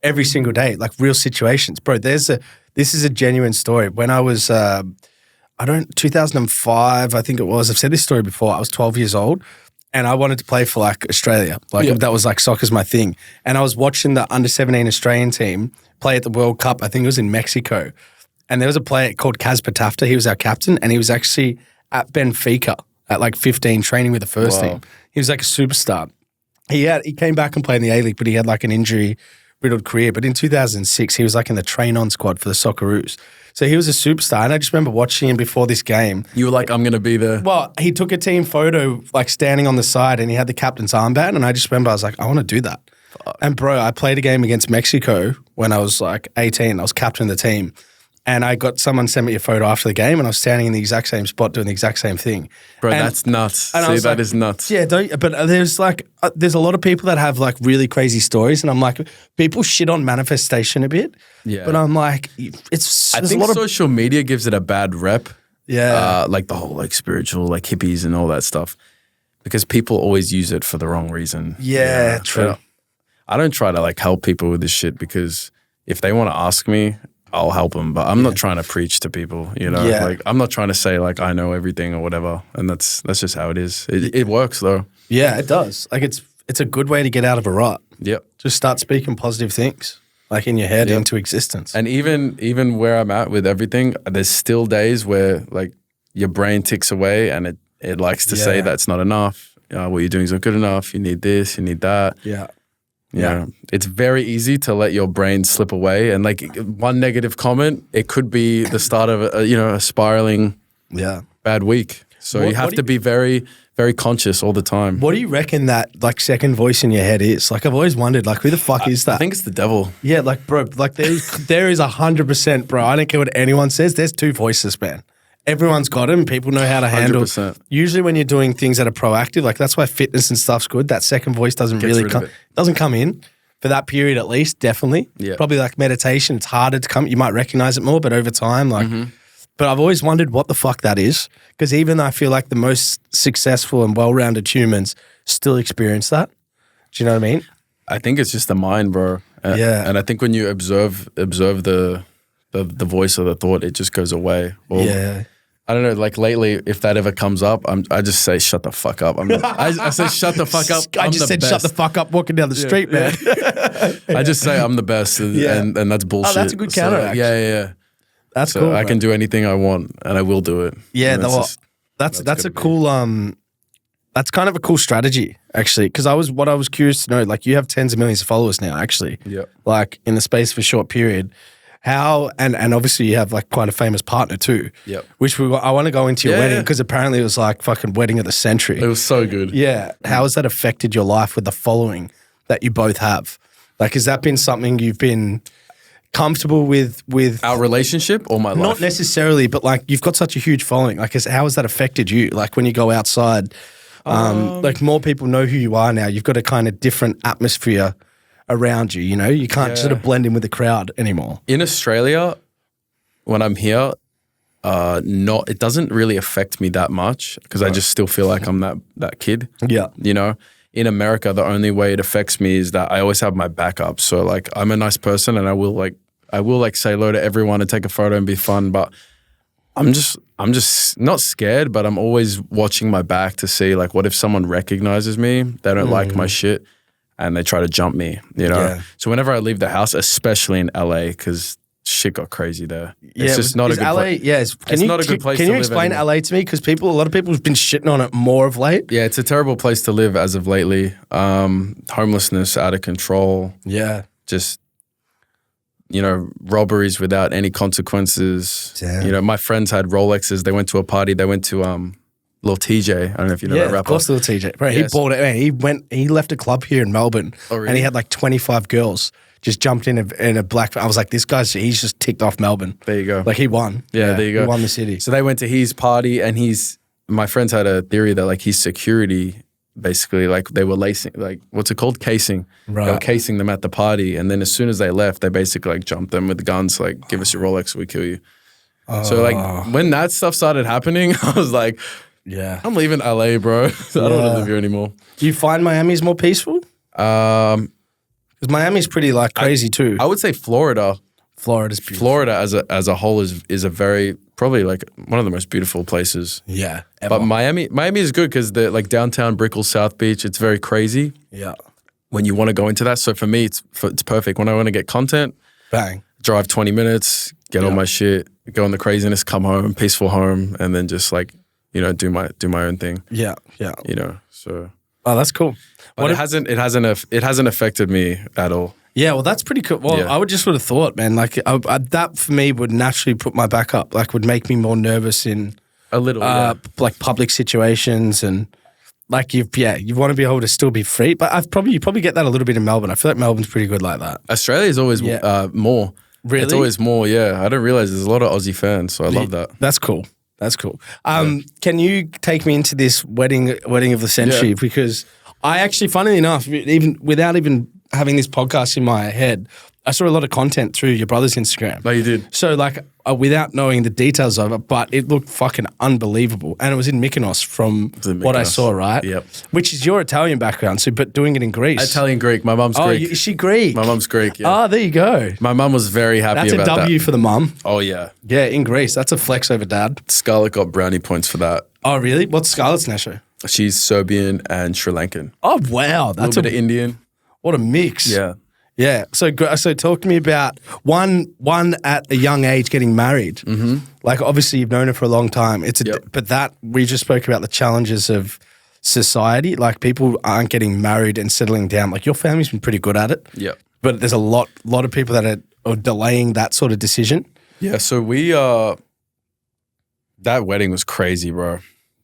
Every single day, like real situations. Bro, there's This is a genuine story. When I was, 2005, I think it was. I've said this story before. I was 12 years old and I wanted to play for like Australia. Like that was like soccer's my thing. And I was watching the under-17 Australian team play at the World Cup. I think it was in Mexico. And there was a player called Casper Tafter. He was our captain and he was actually at Benfica at like 15 training with the first team. He was like a superstar. He came back and played in the A-League, but he had like an injury-riddled career. But in 2006, he was like in the train-on squad for the Socceroos. So he was a superstar. And I just remember watching him before this game. You were like, I'm going to be the... Well, he took a team photo like standing on the side and he had the captain's armband. And I just remember I was like, I want to do that. And bro, I played a game against Mexico when I was like 18. I was captain of the team. And I got someone sent me a photo after the game and I was standing in the exact same spot doing the exact same thing. Bro, that's nuts. And See, that is nuts. Yeah, but there's like, there's a lot of people that have like really crazy stories and I'm like, people shit on manifestation a bit. Yeah. But I'm like, I think social media gives it a bad rep. Yeah. Like the whole like spiritual, like hippies and all that stuff. Because people always use it for the wrong reason. Yeah, true. I don't try to like help people with this shit because if they want to ask me, I'll help them, but I'm not trying to preach to people, you know? Yeah. Like I'm not trying to say like I know everything or whatever. And that's just how it is. It works though. Yeah, it does. Like it's a good way to get out of a rut. Yep. Just start speaking positive things like in your head into existence. And even where I'm at with everything, there's still days where like your brain ticks away and it likes to say that's not enough. What you're doing is not good enough. You need this, you need that. Yeah. Yeah. It's very easy to let your brain slip away. And like one negative comment, it could be the start of a spiraling bad week. So you have to be very, very conscious all the time. What do you reckon that like second voice in your head is? Like I've always wondered, like who the fuck is that? I think it's the devil. Yeah, like bro, like there is 100%, bro. I don't care what anyone says. There's two voices, man. Everyone's got them. People know how to handle. 100%. Usually when you're doing things that are proactive, like that's why fitness and stuff's good. That second voice doesn't come in for that period at least, definitely. Yeah. Probably like meditation, it's harder to come. You might recognize it more, but over time, like, but I've always wondered what the fuck that is. Because even though I feel like the most successful and well-rounded humans still experience that. Do you know what I mean? I think it's just the mind, bro. And I think when you observe the voice or the thought, it just goes away. Or, I don't know, like lately, if that ever comes up, I just say, shut the fuck up. I say, shut the fuck up. I just said, shut the fuck up walking down the street, man. I just say I'm the best and that's bullshit. Oh, that's a good counter, actually. Yeah. That's cool. I can do anything I want and I will do it. Yeah, that's a cool, that's kind of a cool strategy, actually. Because I was curious to know, like you have tens of millions of followers now, actually. Yeah. Like in the space of a short period. How and obviously you have like quite a famous partner too. Yep. Which I want to go into your wedding because apparently it was like fucking wedding of the century. It was so good. Yeah. How has that affected your life with the following that you both have? Like, has that been something you've been comfortable with our relationship or my life? Not necessarily, but like you've got such a huge following. Like, how has that affected you? Like when you go outside, like more people know who you are now. You've got a kind of different atmosphere around you, you know? You can't sort of blend in with the crowd anymore. In Australia, when I'm here, it doesn't really affect me that much because I just still feel like I'm that kid. Yeah. You know? In America, the only way it affects me is that I always have my backup. So like I'm a nice person and I will say hello to everyone and take a photo and be fun, but I'm just not scared, but I'm always watching my back to see like what if someone recognizes me, they don't like my shit and they try to jump me, you know? Yeah. So whenever I leave the house, especially in LA, because shit got crazy there. It's just not a good place. Yeah, it's not a good place to live. Can you explain LA to me? Because a lot of people have been shitting on it more of late. Yeah, it's a terrible place to live as of lately. Homelessness out of control. Yeah. Just, you know, robberies without any consequences. Damn. You know, my friends had Rolexes. They went to a party. They went to Lil TJ. I don't know if you know that rapper. Of course, Lil TJ. Bro, he bought it. Man, he left a club here in Melbourne. Oh, really? And he had like 25 girls. Just jumped in a black. I was like, he's just ticked off Melbourne. There you go. Like he won. Yeah, there you go. He won the city. So they went to his party, and my friends had a theory that like his security, basically, like they were lacing, like what's it called, casing. Right. They were casing them at the party, and then as soon as they left, they basically like jumped them with guns, like give us your Rolex, we kill you. So like when that stuff started happening, I was like, yeah, I'm leaving LA, bro. So I don't want to live here anymore. Do you find Miami's more peaceful? Because Miami's pretty like crazy too. I would say Florida. Florida's beautiful. Florida as a whole is a very probably like one of the most beautiful places. Yeah. But Miami is good because the like downtown Brickell, South Beach, it's very crazy. Yeah. When you want to go into that. So for me, it's perfect. When I want to get content, bang, drive 20 minutes, get all my shit, go on the craziness, come home, peaceful home, and then just like, you know, do my own thing. Yeah. Yeah. You know, so. Oh, that's cool. But it hasn't affected me at all. Yeah, well, that's pretty cool. Well, I would have thought, man, like that for me would naturally put my back up, like would make me more nervous in a little, like public situations and like you want to be able to still be free. But you probably get that a little bit in Melbourne. I feel like Melbourne's pretty good like that. Australia is always more. Really? It's always more, yeah. I don't realize there's a lot of Aussie fans, so I love that. That's cool. That's cool. Can you take me into this wedding of the century? Yeah. Because I actually, funnily enough, even without even having this podcast in my head, I saw a lot of content through your brother's Instagram. Oh, you did? So like without knowing the details of it, but it looked fucking unbelievable. And it was in Mykonos from what I saw, right? Yep. Which is your Italian background, so but doing it in Greece. Italian Greek. My mum's Greek. Is she Greek? My mum's Greek, yeah. Oh, there you go. My mum was very happy about that. That's a W for the mum. Oh, yeah. Yeah, in Greece. That's a flex over dad. Scarlett got brownie points for that. Oh, really? What's Scarlett's national? She's Serbian and Sri Lankan. Oh, wow. That's a bit of Indian. What a mix. Yeah. Yeah. So talk to me about one at a young age getting married. Mm-hmm. Like obviously you've known her for a long time. But that we just spoke about the challenges of society. Like people aren't getting married and settling down. Like your family's been pretty good at it. Yeah. But there's a lot of people that are delaying that sort of decision. Yeah. So that wedding was crazy, bro.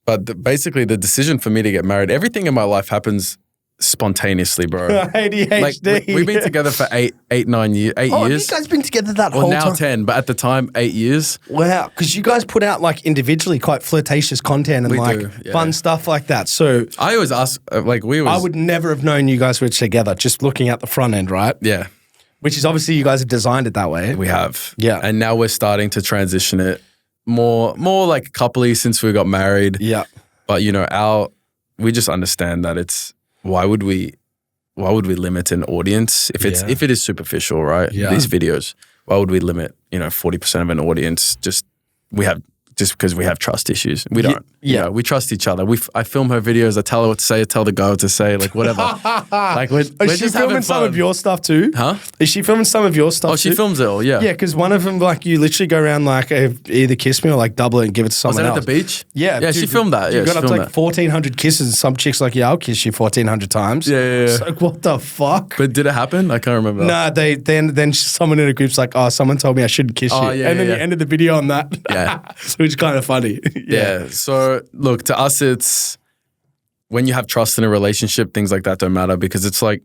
But basically the decision for me to get married, everything in my life happens spontaneously, bro. ADHD. Like, we've been together for 8 years. Oh, you guys been together that whole time? Well, now 10, but at the time, 8 years. Wow, because you guys put out like individually quite flirtatious content and fun stuff like that. So I always ask, I would never have known you guys were together just looking at the front end, right? Yeah. Which is obviously you guys have designed it that way. We have. Yeah. And now we're starting to transition it more like coupley since we got married. Yeah. But you know, we just understand that it's why would we limit an audience if it is superficial, right? Yeah. These videos, why would we limit 40% of an audience just because we have trust issues? We don't. Yeah, we trust each other. I film her videos. I tell her what to say. I tell the girl what to say. Like whatever. Like we're Is she just filming having some fun. of your stuff too? Huh? Is she filming some of your stuff? Oh, she too? films it all. Yeah. Yeah, because one of them, like, you literally go around like either kiss me or like double it and give it to someone else. Was that at the beach? Yeah. Yeah, she filmed that. You Yeah, got she up to filmed like that. 1,400 kisses and some chick's like, yeah, I'll kiss you 1,400 times. Yeah. It's like, what the fuck? But did it happen? I can't remember. Nah, then someone in a group's like, oh, someone told me I shouldn't kiss you. Yeah, and then you ended the video on that. Yeah. Which is kind of funny. Yeah. So look, to us, it's when you have trust in a relationship, things like that don't matter because it's like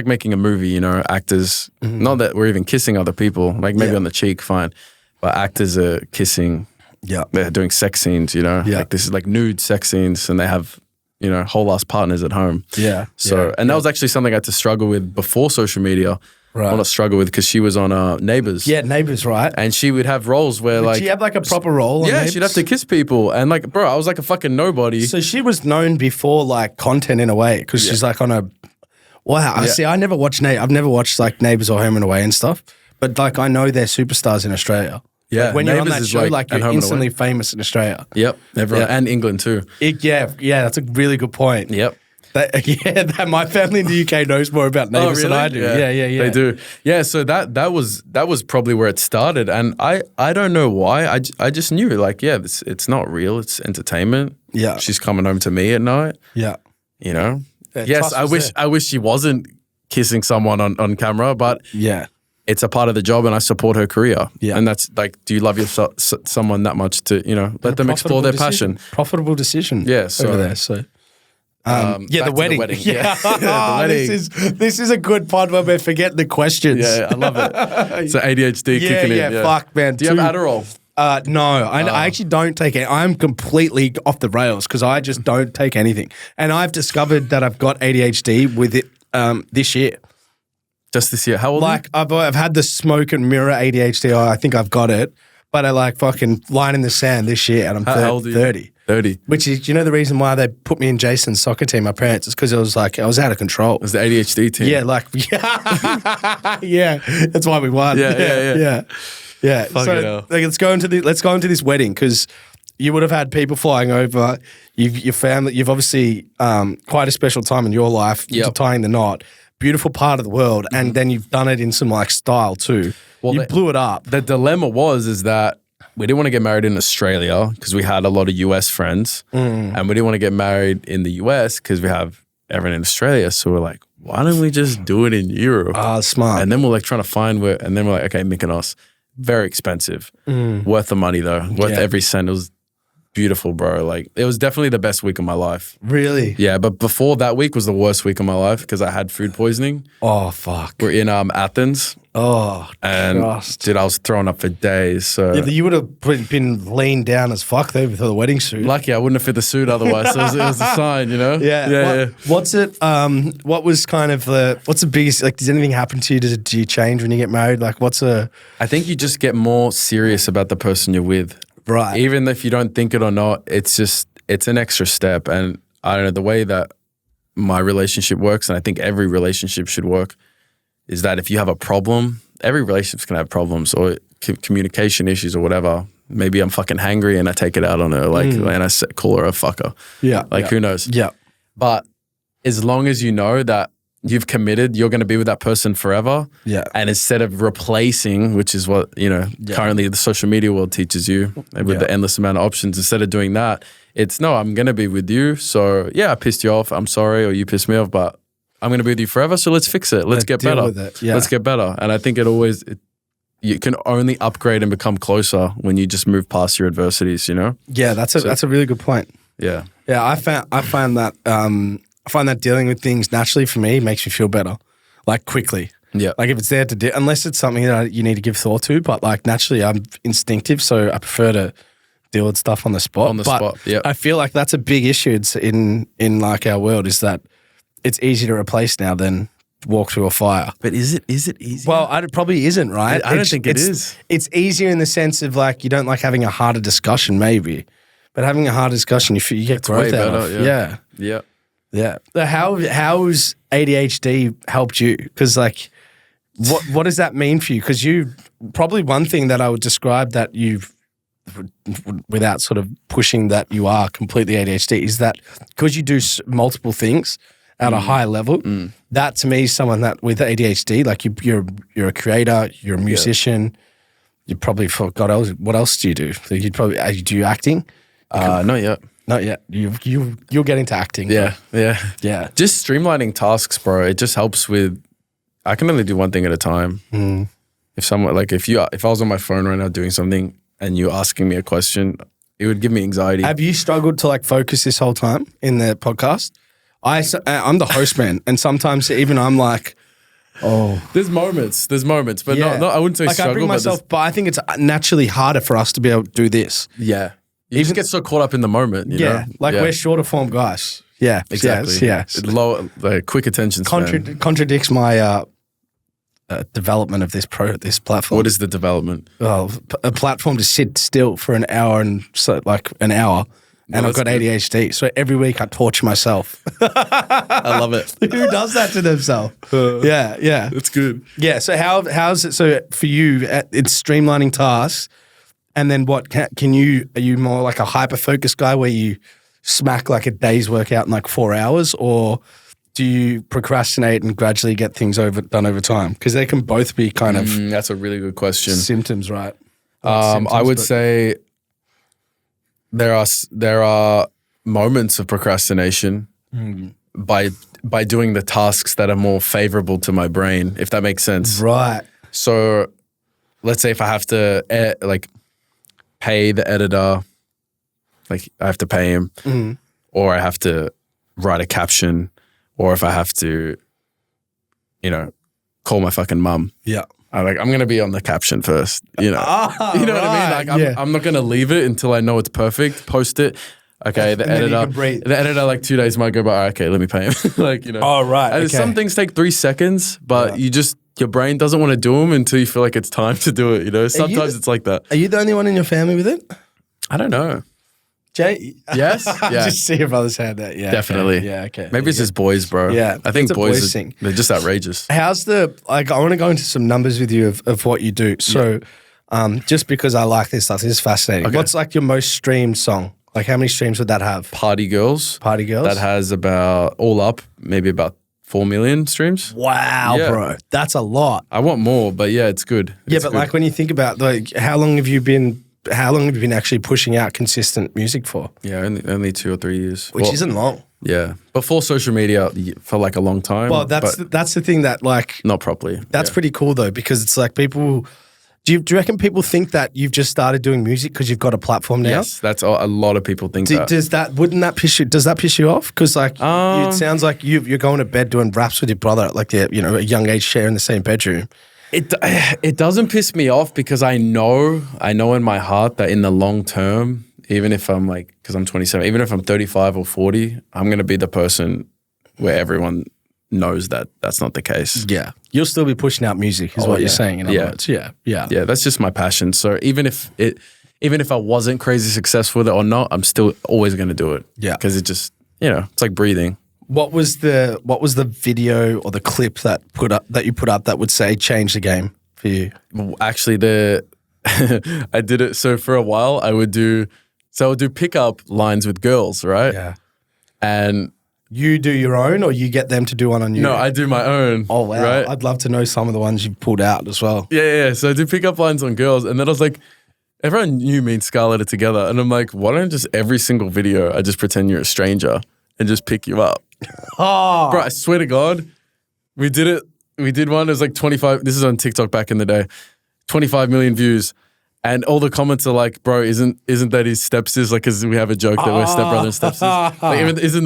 making a movie, you know, actors, not that we're even kissing other people, like maybe on the cheek, fine. But actors are kissing. Yeah. They're doing sex scenes, you know, like this is like nude sex scenes and they have, you know, whole ass partners at home. Yeah. So, and that was actually something I had to struggle with before social media. Right. Well, not struggle with because she was on Neighbours. Yeah, Neighbours, right? And she would have roles where Did she have like a proper role on yeah, Neighbours? she'd have to kiss people. And like, bro, I was like a fucking nobody. So she was known before like content in a way because she's like on a, wow. Yeah. See, I've never watched like Neighbours or Home and Away and stuff, but like I know they're superstars in Australia. Yeah, Like, when you're on Neighbours that is show, like at you're Home and instantly Away. famous in Australia. Yep, everyone. And England too. Yeah, that's a really good point. Yep. That my family in the UK knows more about Neighbours than I do. Yeah. They do. Yeah, so that was probably where it started, and I don't know why. I just knew like it's not real. It's entertainment. Yeah. She's coming home to me at night. Yeah. You know. Yeah, Yes, trust I wish she wasn't kissing someone on camera, but Yeah. it's a part of the job, and I support her career. Yeah. And that's like, do you love someone that much to let them explore their passion? Profitable decision. Yeah, so- over there. So. back the to wedding. Yeah, the wedding. This is a good pod where we forget the questions. Yeah, I love it. So ADHD kicking in. Yeah, fuck, man. Do you have Adderall? No, I actually don't take it. I'm completely off the rails because I just don't take anything. And I've discovered that I've got ADHD with it this year. Just this year. How old are you? Like I've had the smoke and mirror ADHD. I think I've got it, but I like fucking line in the sand this year, and I'm How old are you? 30. 30. Which is, you know, the reason why they put me in Jason's soccer team, my parents, is because it was like, I was out of control. It was the ADHD team. Yeah, like, yeah, that's why we won. Yeah. So like, let's go into this wedding, because you would have had people flying over. Your family. You've obviously quite a special time in your life. Yep. Tying the knot. Beautiful part of the world, and then you've done it in some like style too. Well, you blew it up. The dilemma is that we didn't want to get married in Australia because we had a lot of US friends, and we didn't want to get married in the US because we have everyone in Australia. So we're like, why don't we just do it in Europe? Ah, smart. And then we're like trying to find where, and then we're like, okay, Mykonos, very expensive, worth the money though, worth every cent. It was beautiful, bro. Like, it was definitely the best week of my life. Really? Yeah, but before that week was the worst week of my life because I had food poisoning. Oh, fuck. We're in Athens. Oh, and dude, I was throwing up for days. So yeah, you would have been lean down as fuck though with the wedding suit. Lucky I wouldn't have fit the suit otherwise. So it was a sign, you know. Yeah. What's it? What was kind of what's the biggest? Like, does anything happen to you? Do you change when you get married? Like, I think you just get more serious about the person you're with. Right. Even if you don't think it or not, it's an extra step. And I don't know, the way that my relationship works, and I think every relationship should work, is that if you have a problem, every relationship's gonna have problems or communication issues or whatever. Maybe I'm fucking hangry and I take it out on her, like, and I call her a fucker. Yeah. Who knows? Yeah. But as long as you know that you've committed, you're going to be with that person forever. Yeah. And instead of replacing, which is what, currently the social media world teaches you with the endless amount of options, instead of doing that, it's no, I'm going to be with you. So yeah, I pissed you off. I'm sorry. Or you pissed me off, but I'm going to be with you forever. So let's fix it. Let's get better. With it. Yeah. Let's get better. And I think you can only upgrade and become closer when you just move past your adversities, you know? Yeah, that's a really good point. Yeah. Yeah, I find that dealing with things naturally for me makes me feel better, like quickly. Yeah. Like if it's there to do, unless it's something that you need to give thought to, but like naturally I'm instinctive, so I prefer to deal with stuff on the spot. Yeah. I feel like that's a big issue in like our world, is that it's easier to replace now than walk through a fire. But is it easy? Well, it probably isn't, right? I don't think it is. It's easier in the sense of like you don't like having a harder discussion, maybe, but having a harder discussion, you get growth out of. Yeah. Yeah. How's ADHD helped you? Because like, what does that mean for you? Because you probably one thing that I would describe that you've, without sort of pushing that you are completely ADHD, is that because you do multiple things at a high level, that to me is someone that with ADHD, like you're a creator, you're a musician, you probably forgot what else do you do? So you'd probably do you acting? Not yet. Not yet. You'll get into acting. Yeah. Just streamlining tasks, bro. It just helps with. I can only do one thing at a time. If I was on my phone right now doing something and you asking me a question, it would give me anxiety. Have you struggled to like focus this whole time in the podcast? I'm the host, man, and sometimes even I'm like, oh. There's moments, but not I wouldn't say like struggle. I bring myself, but I think it's naturally harder for us to be able to do this. Yeah. You just get so caught up in the moment, you know? We're shorter form guys. Yeah, exactly. Yes. Low, quick attention span. Contradicts my development of this platform. What is the development? Well, a platform to sit still for an hour and I've got ADHD, so every week I torture myself. I love it. Who does that to themselves? Yeah. That's good. Yeah, so how's it, so for you, it's streamlining tasks, and then what, are you more like a hyper-focused guy where you smack like a day's work out in like 4 hours, or do you procrastinate and gradually get things done over time? Because they can both be kind of... That's a really good question. Symptoms, right? I would say... There are moments of procrastination by doing the tasks that are more favorable to my brain, if that makes sense. Right. So let's say if I have to pay the editor, like I have to pay him, or I have to write a caption, or if I have to, call my fucking mum. Yeah. I'm going to be on the caption first, you know. You know what I mean? Like I'm not going to leave it until I know it's perfect. Post it. Okay, the editor like 2 days might go by. Okay, let me pay him. Oh, right. And some things take 3 seconds, but your brain doesn't want to do them until you feel like it's time to do it, you know. Sometimes it's like that. Are you the only one in your family with it? I don't know. Jay? Yes? Yeah. Just see your brother's hand there. Yeah. Definitely. Okay. Yeah, okay. Maybe it's just boys, bro. Yeah, I think it's a boys thing. they're just outrageous. How's I want to go into some numbers with you of what you do. So just because I like this stuff, this is fascinating. Okay. What's like your most streamed song? Like how many streams would that have? Party Girls. Party Girls? That has about, all up, maybe about 4 million streams. Wow, Yeah. bro. That's a lot. I want more, but yeah, it's good. Yeah, It's but good. like when you think about like how long have you been actually pushing out consistent music for? Yeah, only 2 or 3 years. Which isn't long. Yeah. Before social media for like a long time. Well, that's the thing that like not properly. that's pretty cool though, because it's like people. Do you reckon people think that you've just started doing music because you've got a platform now? Yes, that's a lot of people think that. Does that piss you off? Because like it sounds like you're going to bed doing raps with your brother at like a young age, sharing the same bedroom. It doesn't piss me off because I know in my heart that in the long term, even if I'm like, because I'm 27, even if I'm 35 or 40, I'm going to be the person where everyone knows that that's not the case. Yeah. You'll still be pushing out music is what you're saying in other words. Yeah. Yeah, that's just my passion. So even if I wasn't crazy successful with it or not, I'm still always going to do it. Yeah. Because it just, it's like breathing. What was the video or the clip that you put up that would say change the game for you? Actually, I did it. So for a while, I would do pickup lines with girls, right? Yeah. And you do your own, or you get them to do one on you? No, I do my own. Oh wow! Right? I'd love to know some of the ones you've pulled out as well. Yeah. So I do pickup lines on girls, and then I was like, everyone knew me and Scarlett are together, and I'm like, why don't just every single video I just pretend you're a stranger and just pick you up? Oh, bro! I swear to God, we did it. We did one. It was like 25. This is on TikTok back in the day. 25 million views. And all the comments are like, bro, isn't that his stepsis? Like, because we have a joke that we're stepbrother and stepsis. Like, isn't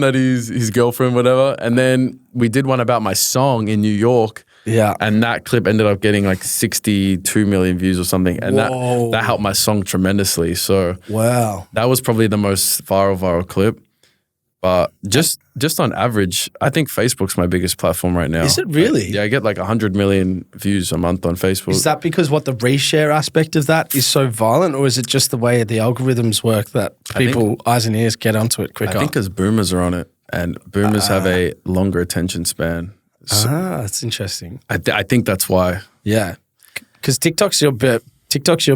that his girlfriend, whatever? And then we did one about my song in New York. Yeah. And that clip ended up getting like 62 million views or something. And that helped my song tremendously. So wow, that was probably the most viral clip. But just on average, I think Facebook's my biggest platform right now. Is it really? Yeah, I get like 100 million views a month on Facebook. Is that because the reshare aspect of that is so violent, or is it just the way the algorithms work that people, eyes and ears, get onto it quicker? I think because boomers are on it, and boomers have a longer attention span. So that's interesting. I think that's why. Yeah, because TikTok's your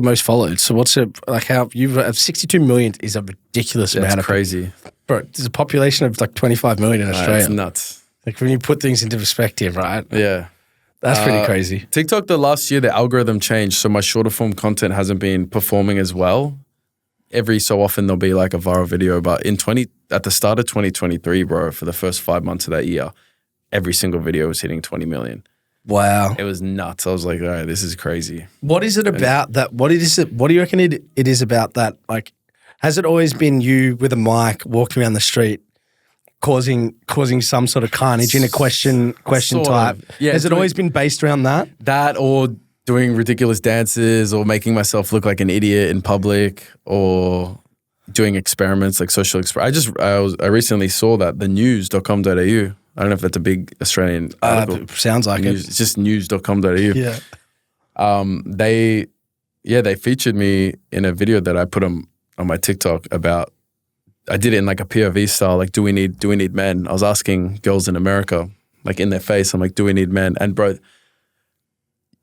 most followed. So what's it like? How you have 62 million is a ridiculous amount. That's crazy. Bro, there's a population of like 25 million in Australia. That's nuts. Like when you put things into perspective, right? Yeah. That's pretty crazy. TikTok, the last year, the algorithm changed, so my shorter form content hasn't been performing as well. Every so often there'll be like a viral video, but at the start of 2023, bro, for the first 5 months of that year, every single video was hitting 20 million. Wow. It was nuts. I was like, all right, this is crazy. What is it about that? What do you reckon it is about that? Like, has it always been you with a mic walking around the street causing some sort of carnage in a question Sort type? of. Yeah, has it always been based around that? That or doing ridiculous dances or making myself look like an idiot in public or doing experiments like social experiments. I recently saw that the news.com.au. I don't know if that's a big Australian article. Sounds like news, it. It's just news.com.au. Yeah. They featured me in a video that I put on my TikTok about. I did it in like a POV style, like do we need men? I was asking girls in America, like in their face, I'm like, do we need men? And bro,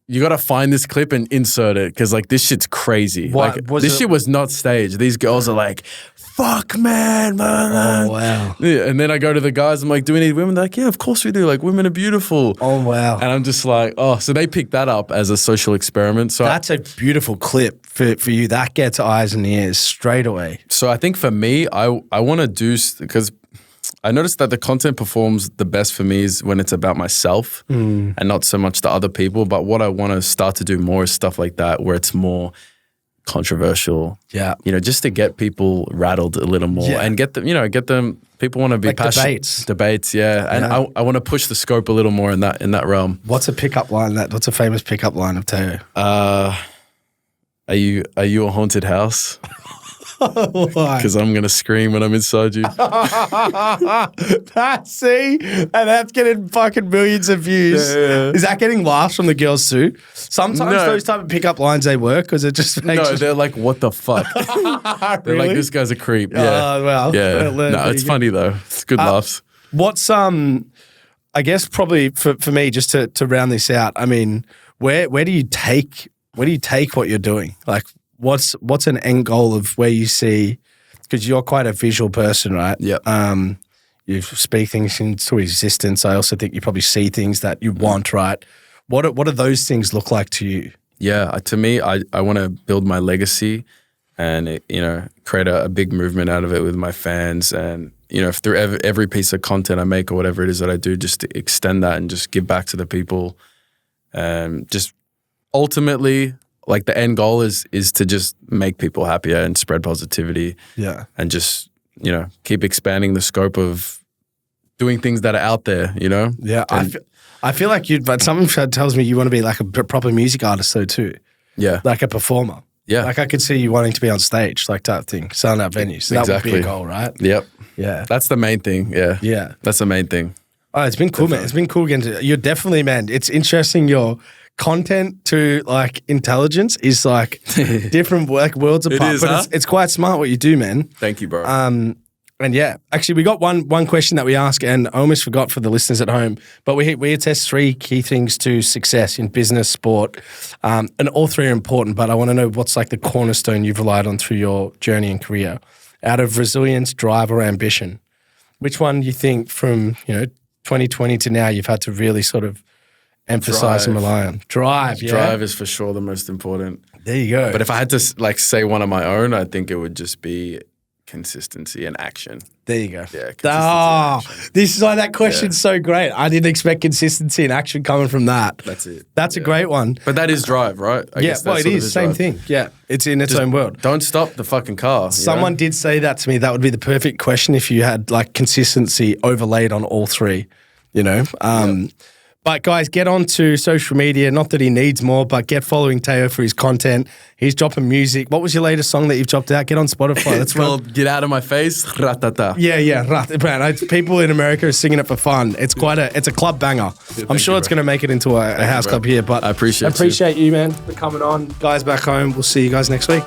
you gotta find this clip and insert it because like this shit's crazy. What, like this shit was not staged. These girls are like, fuck man. Oh wow. Yeah, and then I go to the guys, I'm like, do we need women? They're like, yeah, of course we do. Like women are beautiful. Oh wow. And I'm just like, oh, so they picked that up as a social experiment. So that's a beautiful clip for you. That gets eyes and ears straight away. So I think for me, I want to do, because I noticed that the content performs the best for me is when it's about myself and not so much the other people. But what I want to start to do more is stuff like that where it's more controversial. Yeah. Just to get people rattled a little more and get them, people want to be like passionate. Debates, yeah. And I want to push the scope a little more in that realm. What's a pickup line what's a famous pickup line of Teo? Are you a haunted house? Why? Because I'm going to scream when I'm inside you. See? And that's getting fucking millions of views. Yeah. Is that getting laughs from the girls too? Sometimes No. those type of pickup lines, they work because it just makes No, they're like, what the fuck? They're like, this guy's a creep. Yeah. Oh, well. Yeah. Well, No, it's funny though. It's good laughs. What's, I guess probably for me, just to round this out, I mean, where do you take what you're doing? Like, what's an end goal of where you see, because you're quite a visual person, right? Yep. You speak things into existence. I also think you probably see things that you want, right? What do those things look like to you? Yeah, to me, I want to build my legacy and, create a big movement out of it with my fans. And, through every piece of content I make or whatever it is that I do, just to extend that and just give back to the people. And just ultimately, like the end goal is to just make people happier and spread positivity. Yeah. And just, keep expanding the scope of doing things that are out there, Yeah. And, I feel like but something tells me you want to be like a proper music artist though too. Yeah. Like a performer. Yeah. Like I could see you wanting to be on stage, like type thing, selling out venues. So that would be a goal, right? Yep. Yeah. That's the main thing. Yeah. Yeah. That's the main thing. Oh, it's been cool, man. It's been cool again. You're definitely, man. It's interesting. Your content to like intelligence is like different like worlds apart. But it's quite smart what you do, man. Thank you, bro. And yeah, actually, we got one question that we ask, and I almost forgot for the listeners at home. But we attest 3 key things to success in business, sport, and all 3 are important. But I want to know what's like the cornerstone you've relied on through your journey and career, out of resilience, drive, or ambition. Which one you think from 2020 to now you've had to really sort of emphasize and rely on? Drive, yeah. Drive is for sure the most important. There you go. But if I had to say one of my own, I think it would just be consistency and action. There you go. Yeah. Consistency and action. This is why that question's so great. I didn't expect consistency and action coming from that. That's it. That's a great one. But that is drive, right? I guess well, it is. Same thing. Yeah. It's in its own world. Don't stop the fucking car. Someone did say that to me. That would be the perfect question if you had like consistency overlaid on all 3, But guys, get onto social media. Not that he needs more, but get following Teo for his content. He's dropping music. What was your latest song that you've dropped out? Get on Spotify. It's called Get Out of My Face, Ratata. Yeah. Man, people in America are singing it for fun. It's it's a club banger. I'm sure it's going to make it into a house club here. But I appreciate you, man, for coming on. Guys back home, we'll see you guys next week.